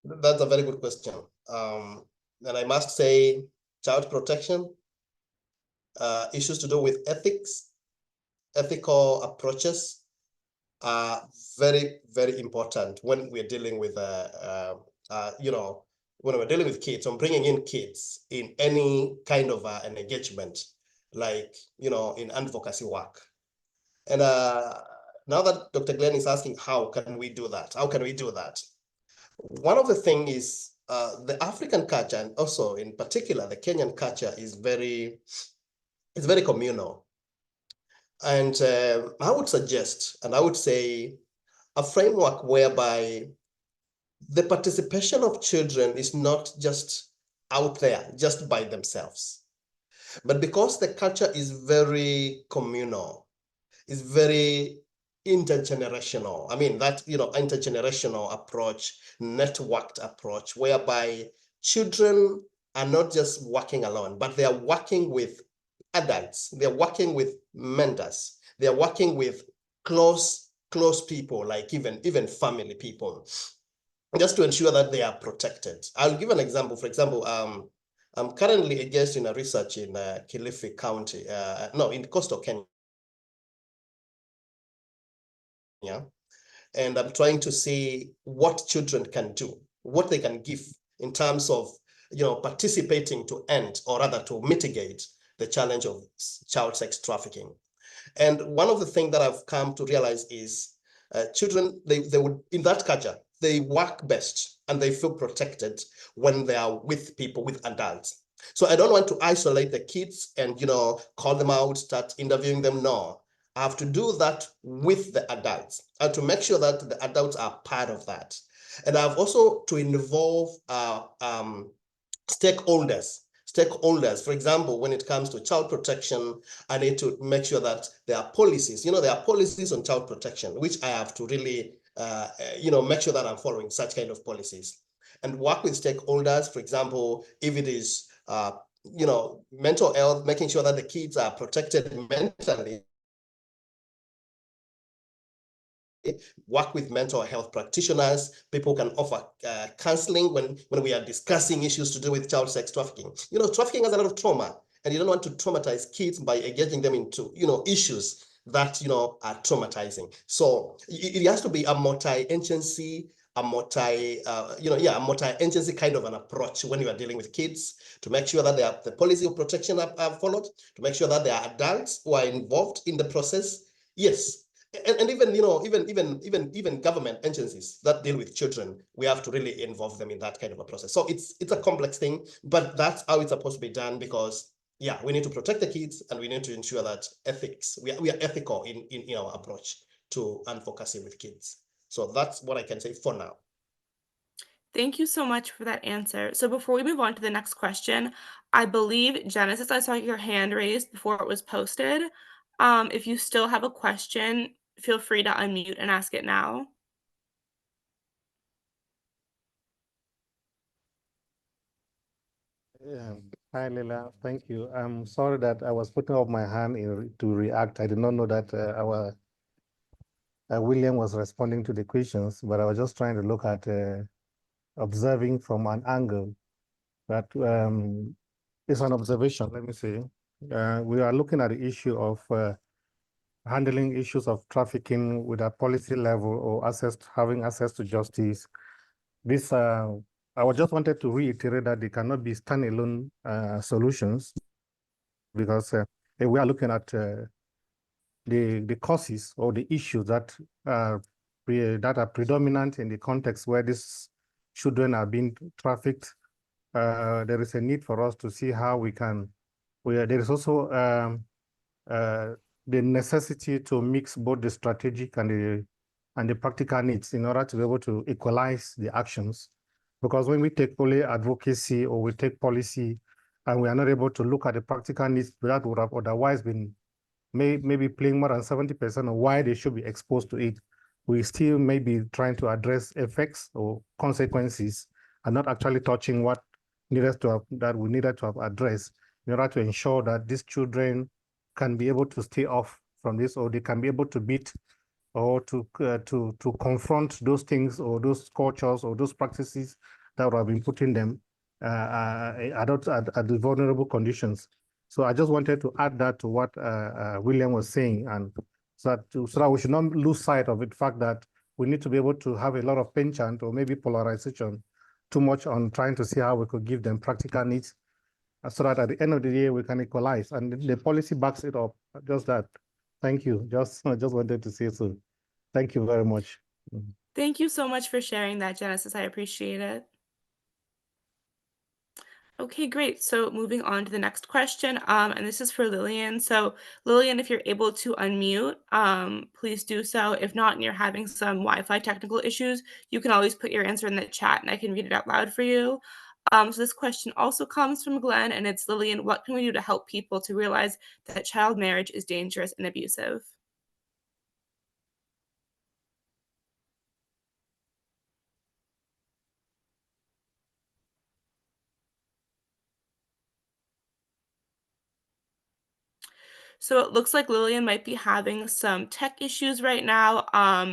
That's a very good question. And I must say, child protection, issues to do with ethics, ethical approaches are very, very important when we're dealing with, when we're dealing with kids, on bringing in kids in any kind of an engagement, like, in advocacy work. And now that Dr. Glenn is asking, how can we do that? How can we do that? One of the things is the African culture, and also in particular, the Kenyan culture is very communal. And I would suggest, and I would say, a framework whereby the participation of children is not just out there, just by themselves. But because the culture is very communal, is very intergenerational. I mean, that, intergenerational approach, networked approach, whereby children are not just working alone, but they are working with adults. They're working with mentors. They're working with close people, like even family people, just to ensure that they are protected. I'll give an example. For example, I'm currently engaged in a research in Kilifi County, in coastal Kenya. And I'm trying to see what children can do, what they can give in terms of participating to end, or rather to mitigate, the challenge of child sex trafficking. And one of the things that I've come to realize is children, they would, in that culture, they work best and they feel protected when they are with people, with adults. So I don't want to isolate the kids and call them out, start interviewing them. No, I have to do that with the adults and to make sure that the adults are part of that. And I have also to involve stakeholders. For example, when it comes to child protection, I need to make sure that there are policies. There are policies on child protection, which I have to really, make sure that I'm following such kind of policies, and work with stakeholders. For example, if it is, mental health, making sure that the kids are protected mentally, work with mental health practitioners. People can offer counseling when we are discussing issues to do with child sex trafficking. Trafficking has a lot of trauma, and you don't want to traumatize kids by engaging them into issues that are traumatizing. So it has to be a multi-agency, a multi-agency kind of an approach when you are dealing with kids, to make sure that the policy of protection are followed, to make sure that there are adults who are involved in the process. Yes. And even government agencies that deal with children, we have to really involve them in that kind of a process. So it's a complex thing, but that's how it's supposed to be done, because we need to protect the kids, and we need to ensure that we are ethical in our approach to advocacy with kids. So that's what I can say for now. Thank you so much for that answer. So before we move on to the next question, I believe, Genesis, I saw your hand raised before it was posted. If you still have a question, feel free to unmute and ask it now. Yeah. Hi, Leila. Thank you. I'm sorry that I was putting up my hand to react. I did not know that our William was responding to the questions, but I was just trying to look at observing from an angle that it's an observation, let me say. We are looking at the issue of handling issues of trafficking with a policy level, or having access to justice. This, I just wanted to reiterate that they cannot be standalone solutions, because we are looking at the causes or the issues that are predominant in the context where these children are being trafficked. There is a need for us to see how we can. There is also the necessity to mix both the strategic and the practical needs in order to be able to equalize the actions. Because when we take only advocacy or we take policy and we are not able to look at the practical needs that would have otherwise been maybe playing more than 70% of why they should be exposed to it, we still may be trying to address effects or consequences and not actually touching what we needed to have addressed in order to ensure that these children can be able to stay off from this, or they can be able to beat or to confront those things or those cultures or those practices that would have been putting them at the vulnerable conditions. So I just wanted to add that to what William was saying, and so that we should not lose sight of the fact that we need to be able to have a lot of penchant or maybe polarization too much on trying to see how we could give them practical needs, so that at the end of the day we can equalize, and the policy backs it up. Just that. Thank you. I just wanted to say so. Thank you very much. Thank you so much for sharing that, Genesis. I appreciate it. Okay, great. So moving on to the next question, and this is for Lillian. So Lillian, if you're able to unmute, please do so. If not, and you're having some Wi-Fi technical issues, you can always put your answer in the chat and I can read it out loud for you. So this question also comes from Glenn, and it's, Lillian, what can we do to help people to realize that child marriage is dangerous and abusive? So it looks like Lillian might be having some tech issues right now.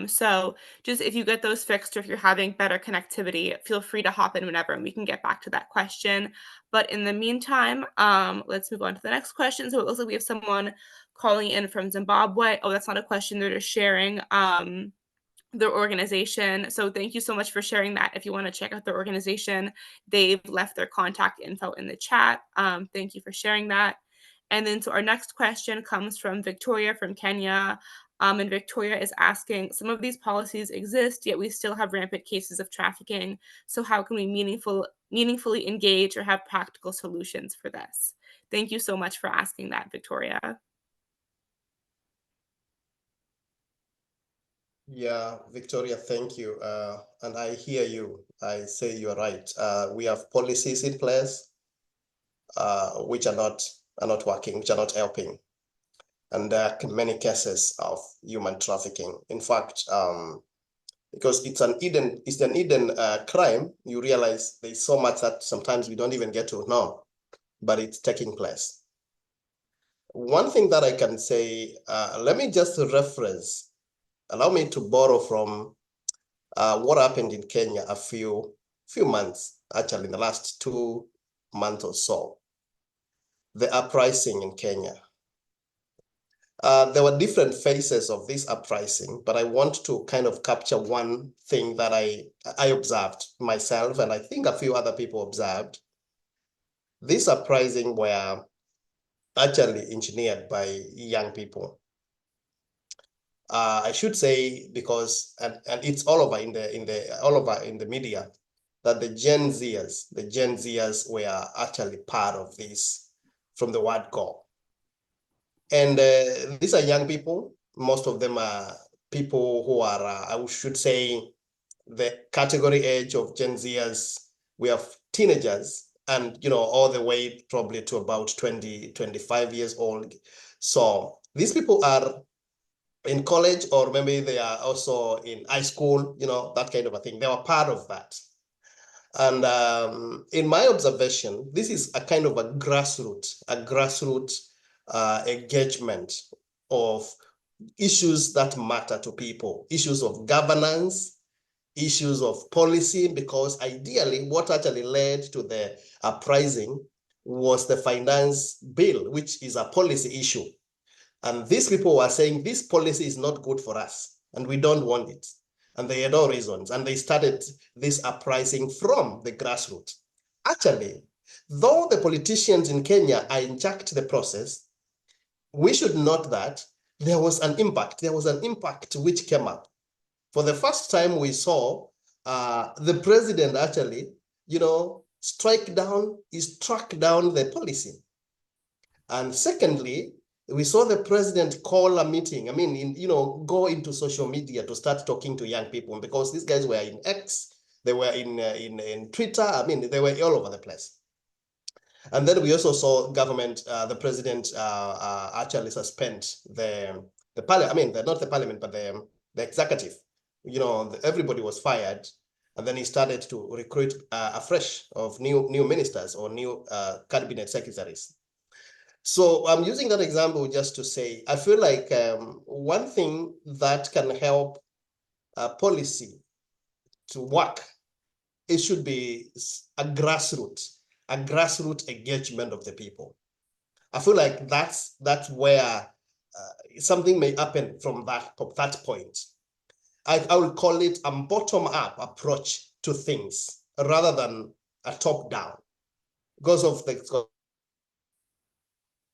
So just if you get those fixed or if you're having better connectivity, feel free to hop in whenever and we can get back to that question. But in the meantime, let's move on to the next question. So it looks like we have someone calling in from Zimbabwe. Oh, that's not a question, they're just sharing their organization. So thank you so much for sharing that. If you want to check out their organization, they've left their contact info in the chat. Thank you for sharing that. And then so our next question comes from Victoria from Kenya. And Victoria is asking, some of these policies exist, yet we still have rampant cases of trafficking. So how can we meaningfully engage or have practical solutions for this? Thank you so much for asking that, Victoria. Yeah, Victoria, thank you. And I hear you. I say you're right. We have policies in place which are not working, which are not helping. And there are many cases of human trafficking. In fact, because it's an hidden crime, you realize there's so much that sometimes we don't even get to know, but it's taking place. One thing that I can say, let me just reference, allow me to borrow from what happened in Kenya a few months, actually in the last 2 months or so, the uprising in Kenya. There were different phases of this uprising, but I want to kind of capture one thing that I observed myself, and I think a few other people observed. This uprising were actually engineered by young people. I should say because, and it's all over in the media, that the Gen Zers were actually part of this from the word go. And these are young people. Most of them are people who are, I should say, the category age of Gen Zers. We have teenagers and, all the way probably to about 20, 25 years old. So these people are in college, or maybe they are also in high school, that kind of a thing. They were part of that. And in my observation, this is a kind of a grassroots engagement of issues that matter to people, issues of governance, issues of policy, because ideally what actually led to the uprising was the finance bill, which is a policy issue. And these people were saying this policy is not good for us and we don't want it. And they had all reasons. And they started this uprising from the grassroots. Actually, though the politicians in Kenya hijacked the process, we should note that there was an impact. There was an impact which came up. For the first time, we saw the president actually, struck down the policy. And secondly, we saw the president call a meeting. I mean, go into social media to start talking to young people, because these guys were in X, they were in Twitter. I mean, they were all over the place. And then we also saw government, the president actually suspend the parliament. I mean, not the parliament, but the executive. Everybody was fired, and then he started to recruit afresh of new ministers or new cabinet secretaries. So I'm using that example just to say, I feel like one thing that can help policy to work, it should be a grassroots engagement of the people. I feel like that's where something may happen from that point. I would call it a bottom-up approach to things rather than a top-down, because of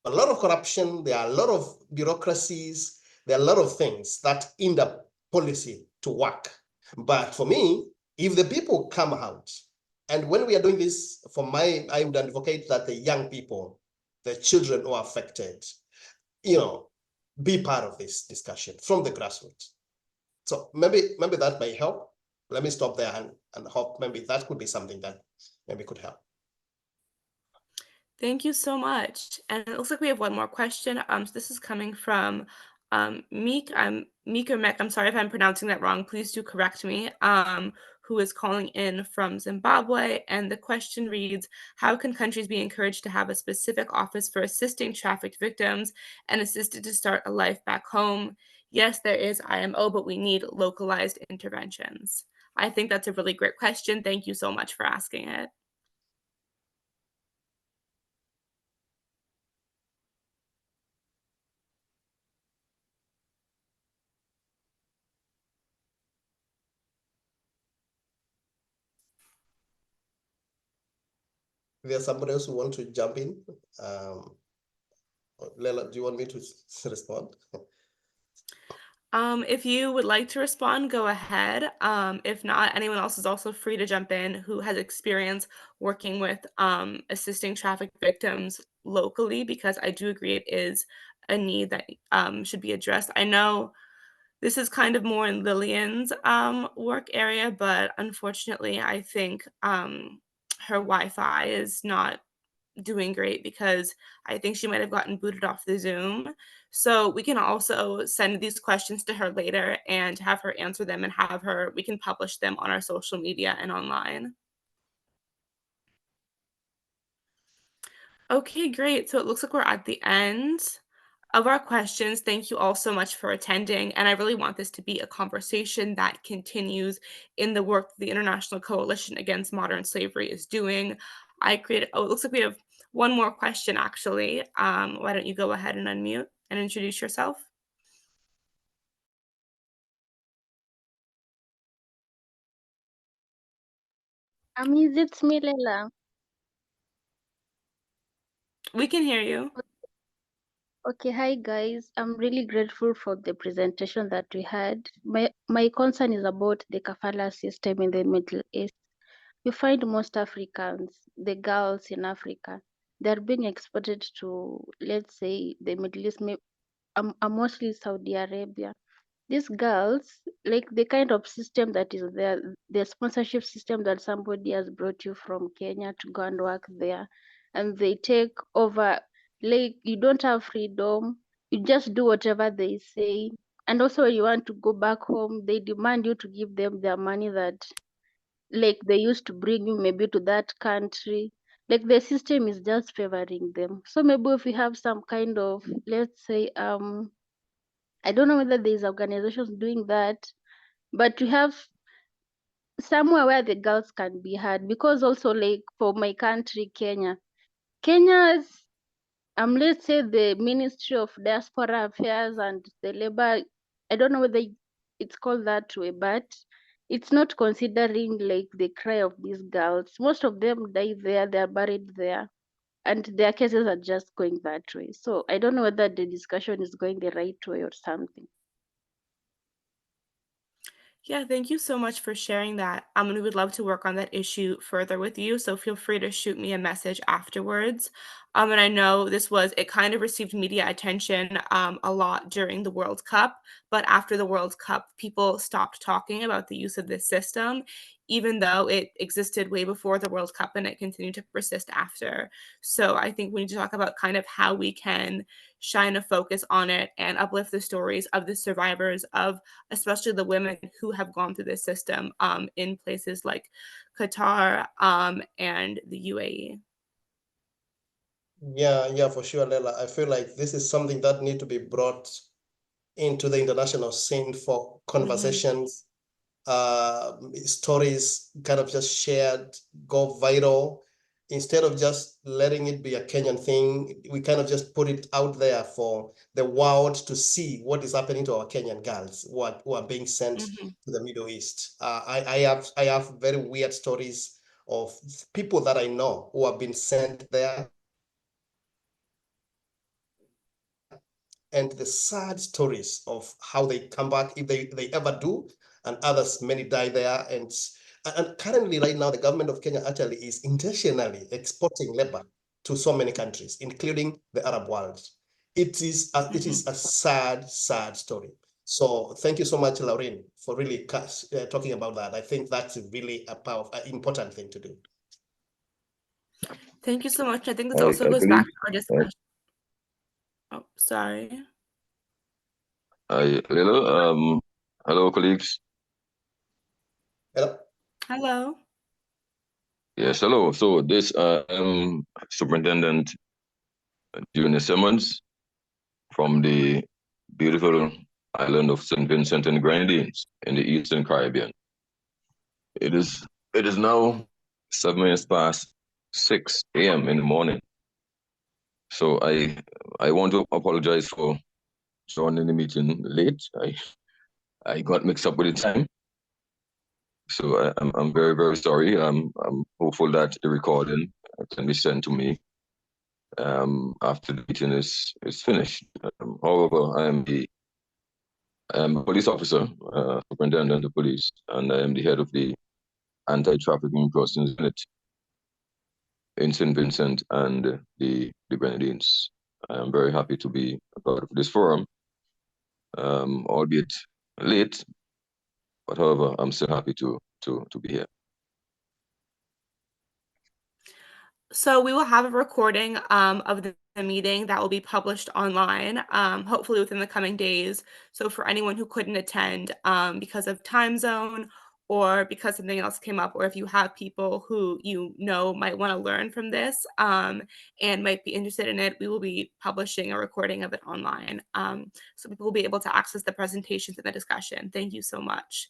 a lot of corruption, there are a lot of bureaucracies, there are a lot of things that hinder policy to work. But for me, if the people come out, and when we are doing this, I would advocate that the young people, the children who are affected, be part of this discussion from the grassroots. So maybe that may help. Let me stop there and hope maybe that could be something that maybe could help. Thank you so much. And it looks like we have one more question. So this is coming from Meek. Meek or Mek, I'm sorry if I'm pronouncing that wrong. Please do correct me. who is calling in from Zimbabwe. And the question reads, how can countries be encouraged to have a specific office for assisting trafficked victims and assisted to start a life back home? Yes, there is IMO, but we need localized interventions. I think that's a really great question. Thank you so much for asking it. There's somebody else who want to jump in. Lela, do you want me to respond? If you would like to respond, go ahead. If not, anyone else is also free to jump in who has experience working with assisting trafficked victims locally, because I do agree it is a need that should be addressed. I know this is kind of more in Lillian's work area, but unfortunately, I think her Wi-Fi is not doing great because I think she might have gotten booted off the Zoom. So we can also send these questions to her later and have her answer them and we can publish them on our social media and online. Okay, great. So it looks like we're at the end of our questions. Thank you all so much for attending. And I really want this to be a conversation that continues in the work the International Coalition Against Modern Slavery is doing. It looks like we have one more question actually. Why don't you go ahead and unmute and introduce yourself? It's me, Lela. We can hear you. Okay, hi guys. I'm really grateful for the presentation that we had. My concern is about the kafala system in the Middle East. You find most Africans, the girls in Africa, they're being exported to, let's say, the Middle East, mostly Saudi Arabia. These girls, like the kind of system that is there, the sponsorship system that somebody has brought you from Kenya to go and work there, and they take over, like you don't have freedom, you just do whatever they say. And also when you want to go back home, they demand you to give them their money that like they used to bring you maybe to that country. Like the system is just favoring them. So maybe if we have some kind of, let's say, I don't know whether there's organizations doing that, but you have somewhere where the girls can be heard. Because also like for my country, Kenya's let's say the Ministry of Diaspora Affairs and the Labor, I don't know whether it's called that way, but it's not considering like the cry of these girls. Most of them die there, they're buried there, and their cases are just going that way. So I don't know whether the discussion is going the right way or something. Yeah, thank you so much for sharing that. And we would love to work on that issue further with you. So feel free to shoot me a message afterwards. And I know it kind of received media attention a lot during the World Cup, but after the World Cup, people stopped talking about the use of this system, even though it existed way before the World Cup and it continued to persist after. So I think we need to talk about kind of how we can shine a focus on it and uplift the stories of the survivors of especially the women who have gone through this system in places like Qatar and the UAE. Yeah, for sure, Lela. I feel like this is something that need to be brought into the international scene for conversations, stories kind of just shared, go viral. Instead of just letting it be a Kenyan thing, we kind of just put it out there for the world to see what is happening to our Kenyan girls who are being sent to the Middle East. I have very weird stories of people that I know who have been sent there, and the sad stories of how they come back, if they ever do, and others, many die there. And currently, right now, the government of Kenya actually is intentionally exporting labor to so many countries, including the Arab world. It is a sad, sad story. So thank you so much, Laureen, for really talking about that. I think that's really a powerful, important thing to do. Thank you so much. I think this also goes back to our discussion. Oh, sorry. Hello, hello, colleagues. Hello. Hello. Yes, hello. So this Superintendent Junior Simmons from the beautiful island of St. Vincent and the Grenadines in the Eastern Caribbean. It is now 7 minutes past 6 a.m. in the morning. So I want to apologize for joining the meeting late. I got mixed up with the time. So I'm very, very sorry. I'm hopeful that the recording can be sent to me after the meeting is finished. However, I am a police officer, superintendent of police, and I am the head of the anti-trafficking persons unit in St. Vincent and the Grenadines. I am very happy to be a part of this forum, albeit late, but however, I'm still happy to be here. So we will have a recording of the meeting that will be published online, hopefully within the coming days. So for anyone who couldn't attend because of time zone or because something else came up, or if you have people who you know might want to learn from this and might be interested in it, we will be publishing a recording of it online. So people will be able to access the presentations and the discussion. Thank you so much.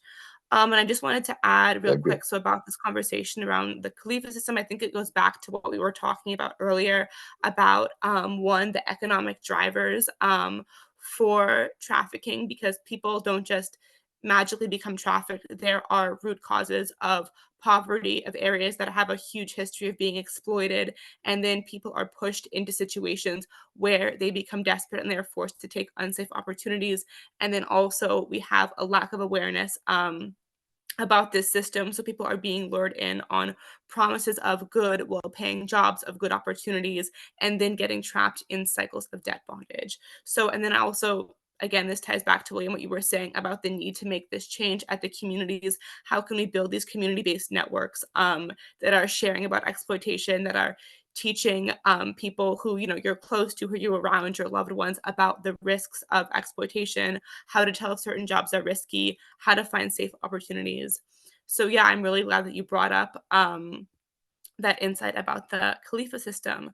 And I just wanted to add real quick, so about this conversation around the Khalifa system, I think it goes back to what we were talking about earlier about one, the economic drivers for trafficking, because people don't just magically become trafficked. There are root causes of poverty, of areas that have a huge history of being exploited, and then people are pushed into situations where they become desperate and they're forced to take unsafe opportunities. And then also we have a lack of awareness about this system. So people are being lured in on promises of good, well-paying jobs, of good opportunities, and then getting trapped in cycles of debt bondage. So, and then also, again, this ties back to William, what you were saying about the need to make this change at the communities. How can we build these community-based networks that are sharing about exploitation, that are teaching people who you're close to, who you're around, your loved ones, about the risks of exploitation, how to tell if certain jobs are risky, how to find safe opportunities. So yeah, I'm really glad that you brought up that insight about the Khalifa system.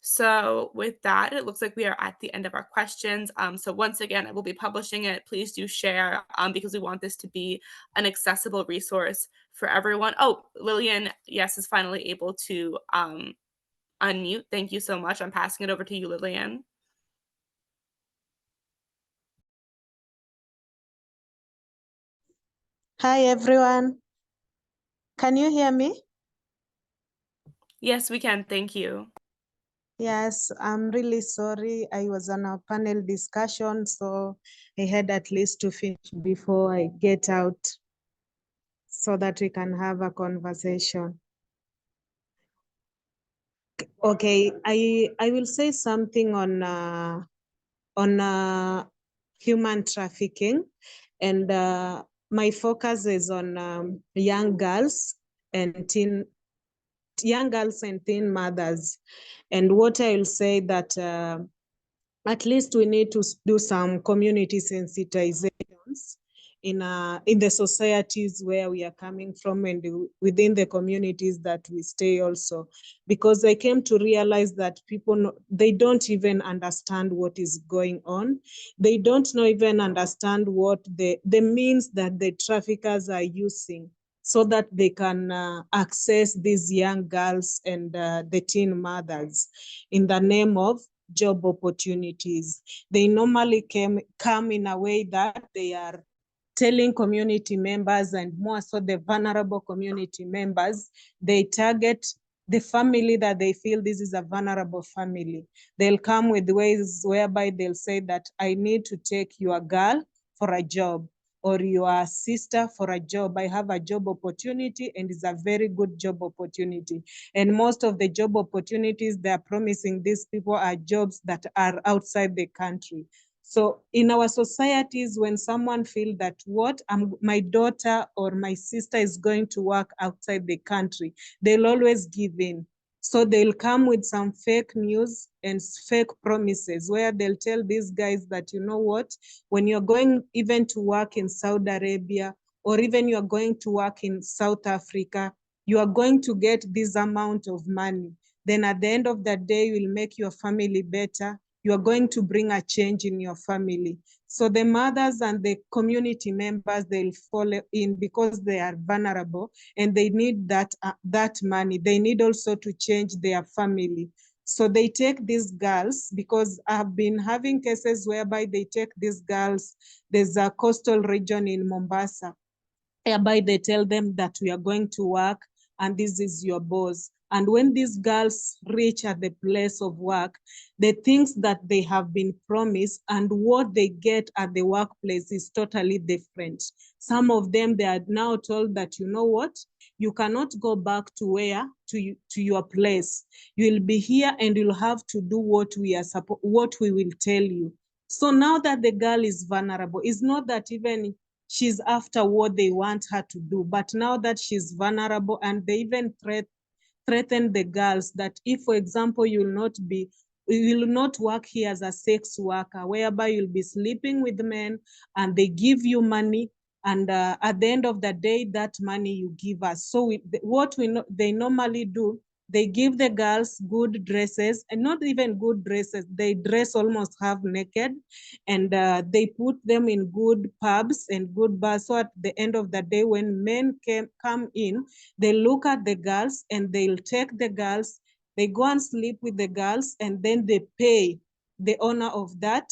So with that, it looks like we are at the end of our questions. So once again, I will be publishing it. Please do share because we want this to be an accessible resource for everyone. Oh, Lillian, yes, is finally able to unmute. Thank you so much. I'm passing it over to you, Lillian. Hi, everyone. Can you hear me? Yes, we can. Thank you. Yes, I'm really sorry. I was on a panel discussion, so I had at least to finish before I get out so that we can have a conversation. Okay, I will say something on human trafficking, and my focus is on young girls and teen mothers. And what I will say that at least we need to do some community sensitizations in the societies where we are coming from and within the communities that we stay also, because I came to realize that people, they don't even understand what is going on. They don't even understand what the means that the traffickers are using so that they can access these young girls and the teen mothers in the name of job opportunities. They normally come in a way that they are telling community members, and more so the vulnerable community members, they target the family that they feel this is a vulnerable family. They'll come with ways whereby they'll say that I need to take your girl for a job, or your sister for a job. I have a job opportunity and it's a very good job opportunity. And most of the job opportunities they're promising these people are jobs that are outside the country. So in our societies, when someone feels that my daughter or my sister is going to work outside the country, they'll always give in. So they'll come with some fake news and fake promises where they'll tell these guys that, you know what, when you're going even to work in Saudi Arabia or even you are going to work in South Africa, you are going to get this amount of money. Then at the end of the day, you will make your family better. You are going to bring a change in your family. So the mothers and the community members, they'll fall in because they are vulnerable and they need that money. They need also to change their family. So they take these girls, because I've been having cases whereby they take these girls. There's a coastal region in Mombasa, whereby they tell them that we are going to work and this is your boss. And when these girls reach at the place of work, the things that they have been promised and what they get at the workplace is totally different. Some of them, they are now told that, you know what, you cannot go back to to your place. You'll be here and you'll have to do what we will tell you. So now that the girl is vulnerable, it's not that even she's after what they want her to do, but now that she's vulnerable, and they even threaten the girls that if, for example, you will not work here as a sex worker, whereby you'll be sleeping with men and they give you money, and at the end of the day, that money you give us. So they normally do, they give the girls good dresses, and not even good dresses, they dress almost half naked, and they put them in good pubs and good bars. So at the end of the day, when men come in, they look at the girls and they'll take the girls, they go and sleep with the girls, and then they pay the owner of that,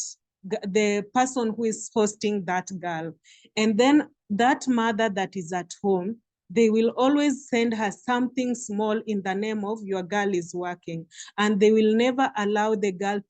the person who is hosting that girl. And then that mother that is at home, they will always send her something small in the name of your girl is working. And they will never allow the girl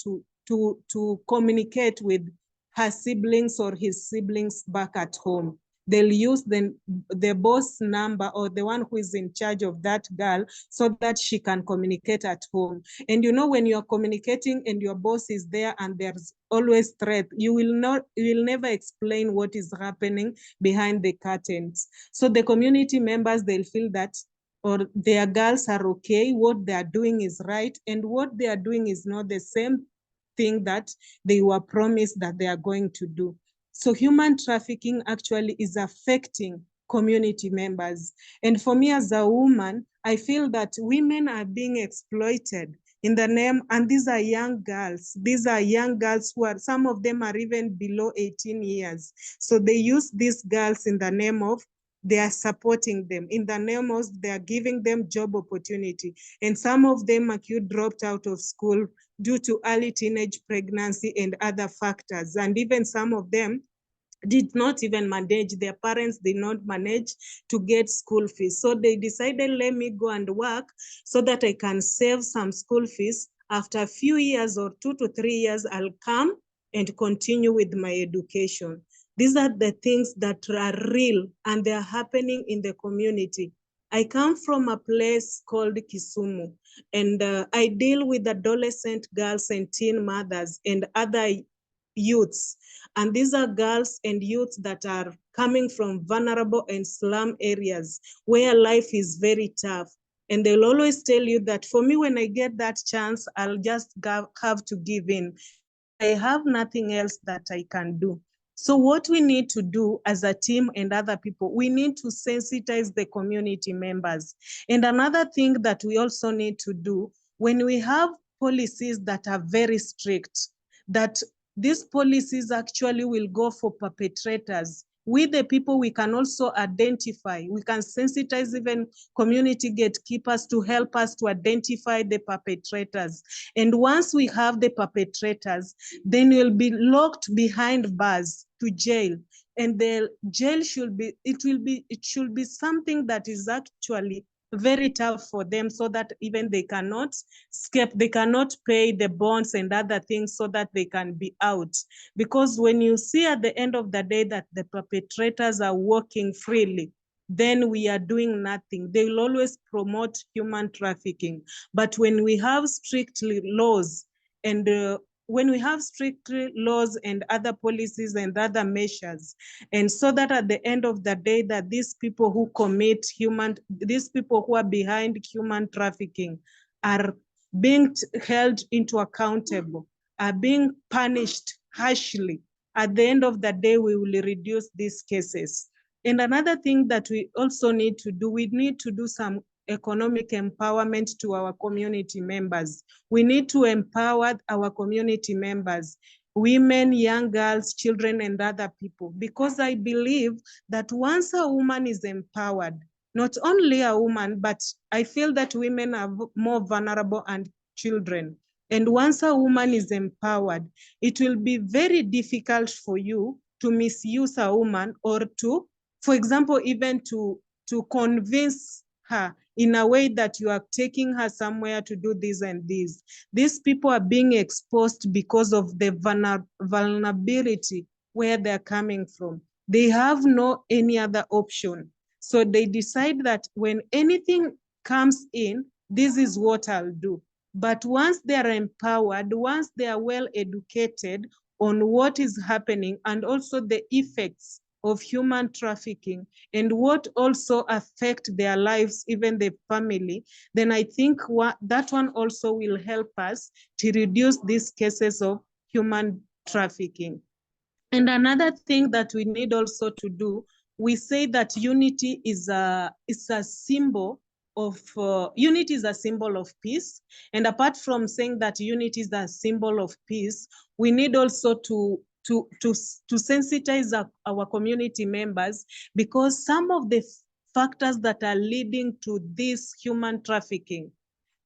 to communicate with her siblings or his siblings back at home. They'll use the boss number or the one who is in charge of that girl so that she can communicate at home. And you know, when you're communicating and your boss is there and there's always threat, you will never explain what is happening behind the curtains. So the community members, they'll feel that, or their girls are okay, what they are doing is right, and what they are doing is not the same thing that they were promised that they are going to do. So human trafficking actually is affecting community members. And for me as a woman, I feel that women are being exploited in the name, and these are young girls. These are young girls who are, some of them are even below 18 years. So they use these girls in the name of, they are supporting them, in the name of they are giving them job opportunity. And some of them acute dropped out of school due to early teenage pregnancy and other factors. And even some of them did not even manage, their parents did not manage to get school fees. So they decided, let me go and work so that I can save some school fees. After a few years or 2 to 3 years, I'll come and continue with my education. These are the things that are real and they're happening in the community. I come from a place called Kisumu, and I deal with adolescent girls and teen mothers and other youths. And these are girls and youths that are coming from vulnerable and slum areas where life is very tough. And they'll always tell you that, for me, when I get that chance, I'll just have to give in. I have nothing else that I can do. So what we need to do as a team and other people, we need to sensitize the community members. And another thing that we also need to do, when we have policies that are very strict, that these policies actually will go for perpetrators. We, the people, we can also identify, we can sensitize even community gatekeepers to help us to identify the perpetrators. And once we have the perpetrators, then we'll be locked behind bars to jail. And the jail should be something that is actually very tough for them, so that even they cannot escape, they cannot pay the bonds and other things so that they can be out. Because when you see at the end of the day that the perpetrators are walking freely, then we are doing nothing. They will always promote human trafficking. But when we have strictly laws and when we have strict laws and other policies and other measures, and so that at the end of the day that these people who these people who are behind human trafficking are being held into accountable, are being punished harshly, at the end of the day, we will reduce these cases. And another thing that we also need to do, we need to do some economic empowerment to our community members. We need to empower our community members, women, young girls, children, and other people, because I believe that once a woman is empowered, not only a woman, but I feel that women are more vulnerable and children. And once a woman is empowered, it will be very difficult for you to misuse a woman, or to, for example, even to convince her in a way that you are taking her somewhere to do this and this. These people are being exposed because of the vulnerability where they're coming from. They have no any other option. So they decide that when anything comes in, this is what I'll do. But once they are empowered, once they are well educated on what is happening and also the effects of human trafficking and what also affect their lives, even the family, then I think that one also will help us to reduce these cases of human trafficking. And another thing that we need also to do, we say that unity is a symbol of unity is a symbol of peace. And apart from saying that unity is a symbol of peace, we need also to sensitize our community members, because some of the factors that are leading to this human trafficking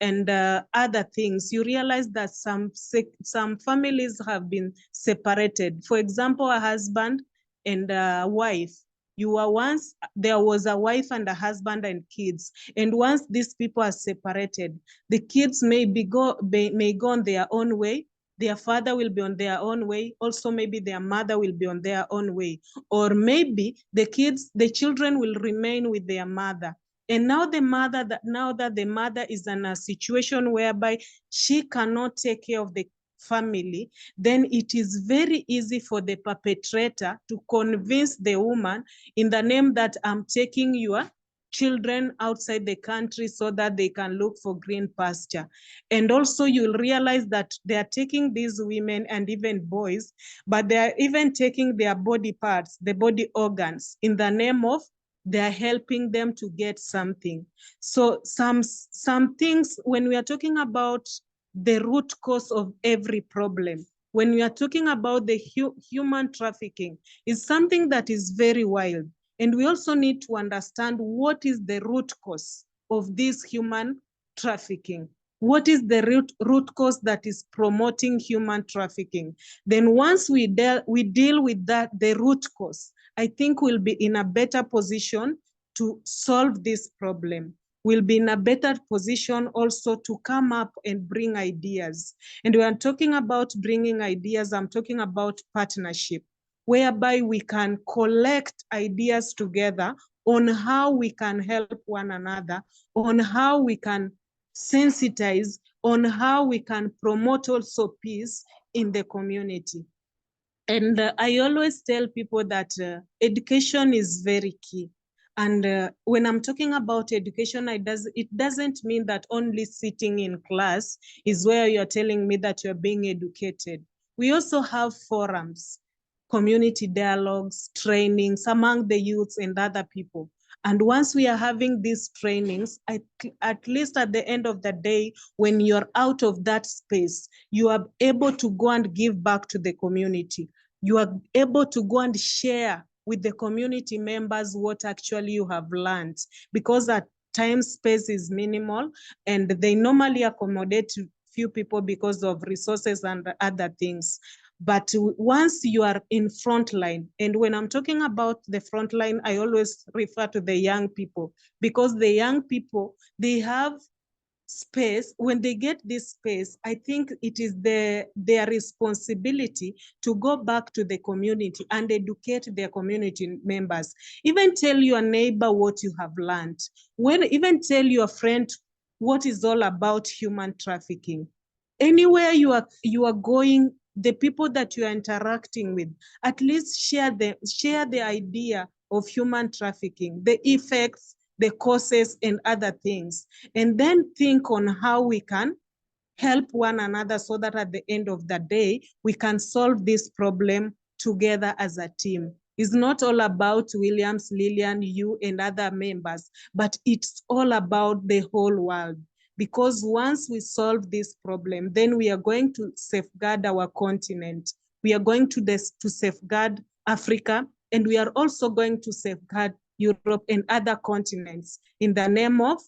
and other things, you realize that some families have been separated. For example, a husband and a wife. There was a wife and a husband and kids. And once these people are separated, the kids may go on their own way. Their father will be on their own way. Also, maybe their mother will be on their own way. Or maybe the children will remain with their mother. And now that the mother is in a situation whereby she cannot take care of the family, then it is very easy for the perpetrator to convince the woman in the name that I'm taking your children outside the country so that they can look for green pasture. And also you'll realize that they are taking these women and even boys, but they are even taking their body parts, the body organs, in the name of they're helping them to get something. So some things, when we are talking about the root cause of every problem, when we are talking about the human trafficking, is something that is very wild. And we also need to understand what is the root cause of this human trafficking. What is the root cause that is promoting human trafficking? Then once we deal with that, the root cause, I think we'll be in a better position to solve this problem. We'll be in a better position also to come up and bring ideas. And when I'm talking about bringing ideas, I'm talking about partnership, whereby we can collect ideas together on how we can help one another, on how we can sensitize, on how we can promote also peace in the community. And I always tell people that education is very key. And when I'm talking about education, it doesn't mean that only sitting in class is where you're telling me that you're being educated. We also have forums, community dialogues, trainings among the youths and other people. And once we are having these trainings, at least at the end of the day, when you're out of that space, you are able to go and give back to the community. You are able to go and share with the community members what actually you have learned, because at times space is minimal and they normally accommodate few people because of resources and other things. But once you are in front line, and when I'm talking about the front line, I always refer to the young people, because the young people, they have space. When they get this space, I think it is their responsibility to go back to the community and educate their community members. Even tell your neighbor what you have learned. Even tell your friend what is all about human trafficking. Anywhere you are going, the people that you are interacting with, at least share the idea of human trafficking, the effects, the causes, and other things. And then think on how we can help one another so that at the end of the day, we can solve this problem together as a team. It's not all about Williams, Lillian, you, and other members, but it's all about the whole world. Because once we solve this problem, then we are going to safeguard our continent. We are going to safeguard Africa, and we are also going to safeguard Europe and other continents in the name of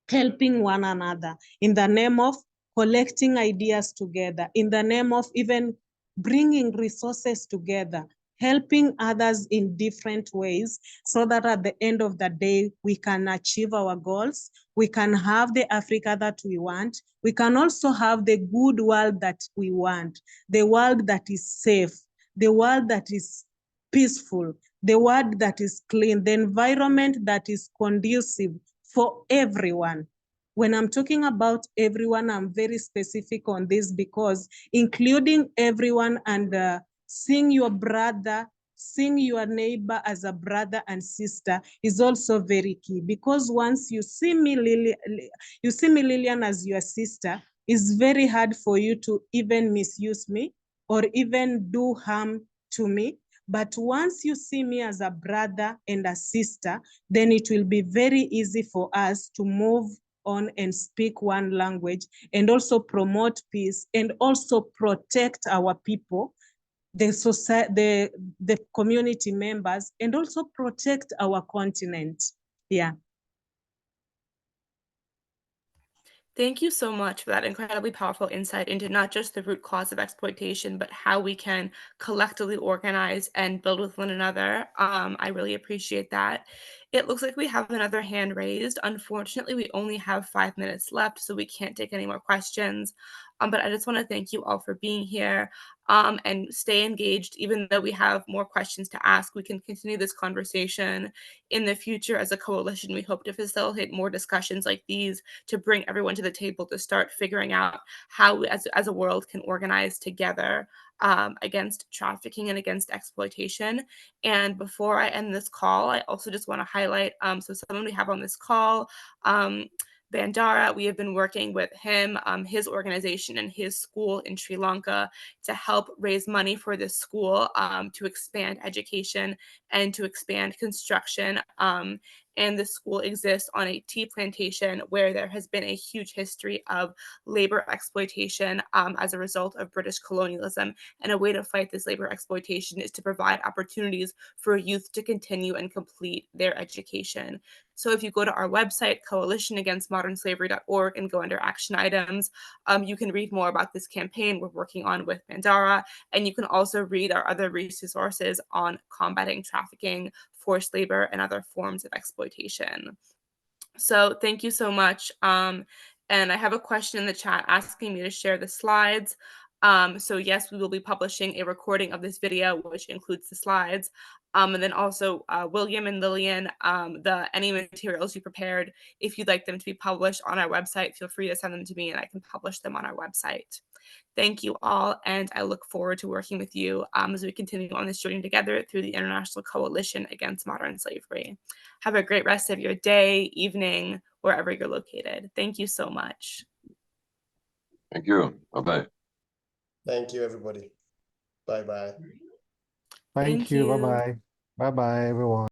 helping one another, in the name of collecting ideas together, in the name of even bringing resources together, helping others in different ways, so that at the end of the day, we can achieve our goals. We can have the Africa that we want. We can also have the good world that we want, the world that is safe, the world that is peaceful, the world that is clean, the environment that is conducive for everyone. When I'm talking about everyone, I'm very specific on this, because including everyone and seeing your brother, seeing your neighbor as a brother and sister is also very key. Because once you see me, Lillian, as your sister, it's very hard for you to even misuse me or even do harm to me. But once you see me as a brother and a sister, then it will be very easy for us to move on and speak one language, and also promote peace, and also protect our people, the society, the community members, and also protect our continent. Yeah. Thank you so much for that incredibly powerful insight into not just the root cause of exploitation, but how we can collectively organize and build with one another. I really appreciate that. It looks like we have another hand raised. Unfortunately, we only have 5 minutes left, so we can't take any more questions. But I just want to thank you all for being here, and stay engaged. Even though we have more questions to ask, we can continue this conversation in the future as a coalition. We hope to facilitate more discussions like these to bring everyone to the table to start figuring out how we, as a world, can organize together against trafficking and against exploitation. And before I end this call, I also just want to highlight, so someone we have on this call, Bandara, we have been working with him, his organization, and his school in Sri Lanka to help raise money for this school, to expand education and to expand construction. And the school exists on a tea plantation where there has been a huge history of labor exploitation as a result of British colonialism. And a way to fight this labor exploitation is to provide opportunities for youth to continue and complete their education. So if you go to our website, coalitionagainstmodernslavery.org, and go under action items, you can read more about this campaign we're working on with Bandara. And you can also read our other resources on combating trafficking, forced labor, and other forms of exploitation. So thank you so much. And I have a question in the chat asking me to share the slides. So yes, we will be publishing a recording of this video, which includes the slides. And then also William and Lillian, any materials you prepared, if you'd like them to be published on our website, feel free to send them to me and I can publish them on our website. Thank you all, and I look forward to working with you as we continue on this journey together through the International Coalition Against Modern Slavery. Have a great rest of your day, evening, wherever you're located. Thank you so much. Thank you. Bye-bye. Thank you, everybody. Bye-bye. Thank you. Bye-bye. Bye-bye, everyone.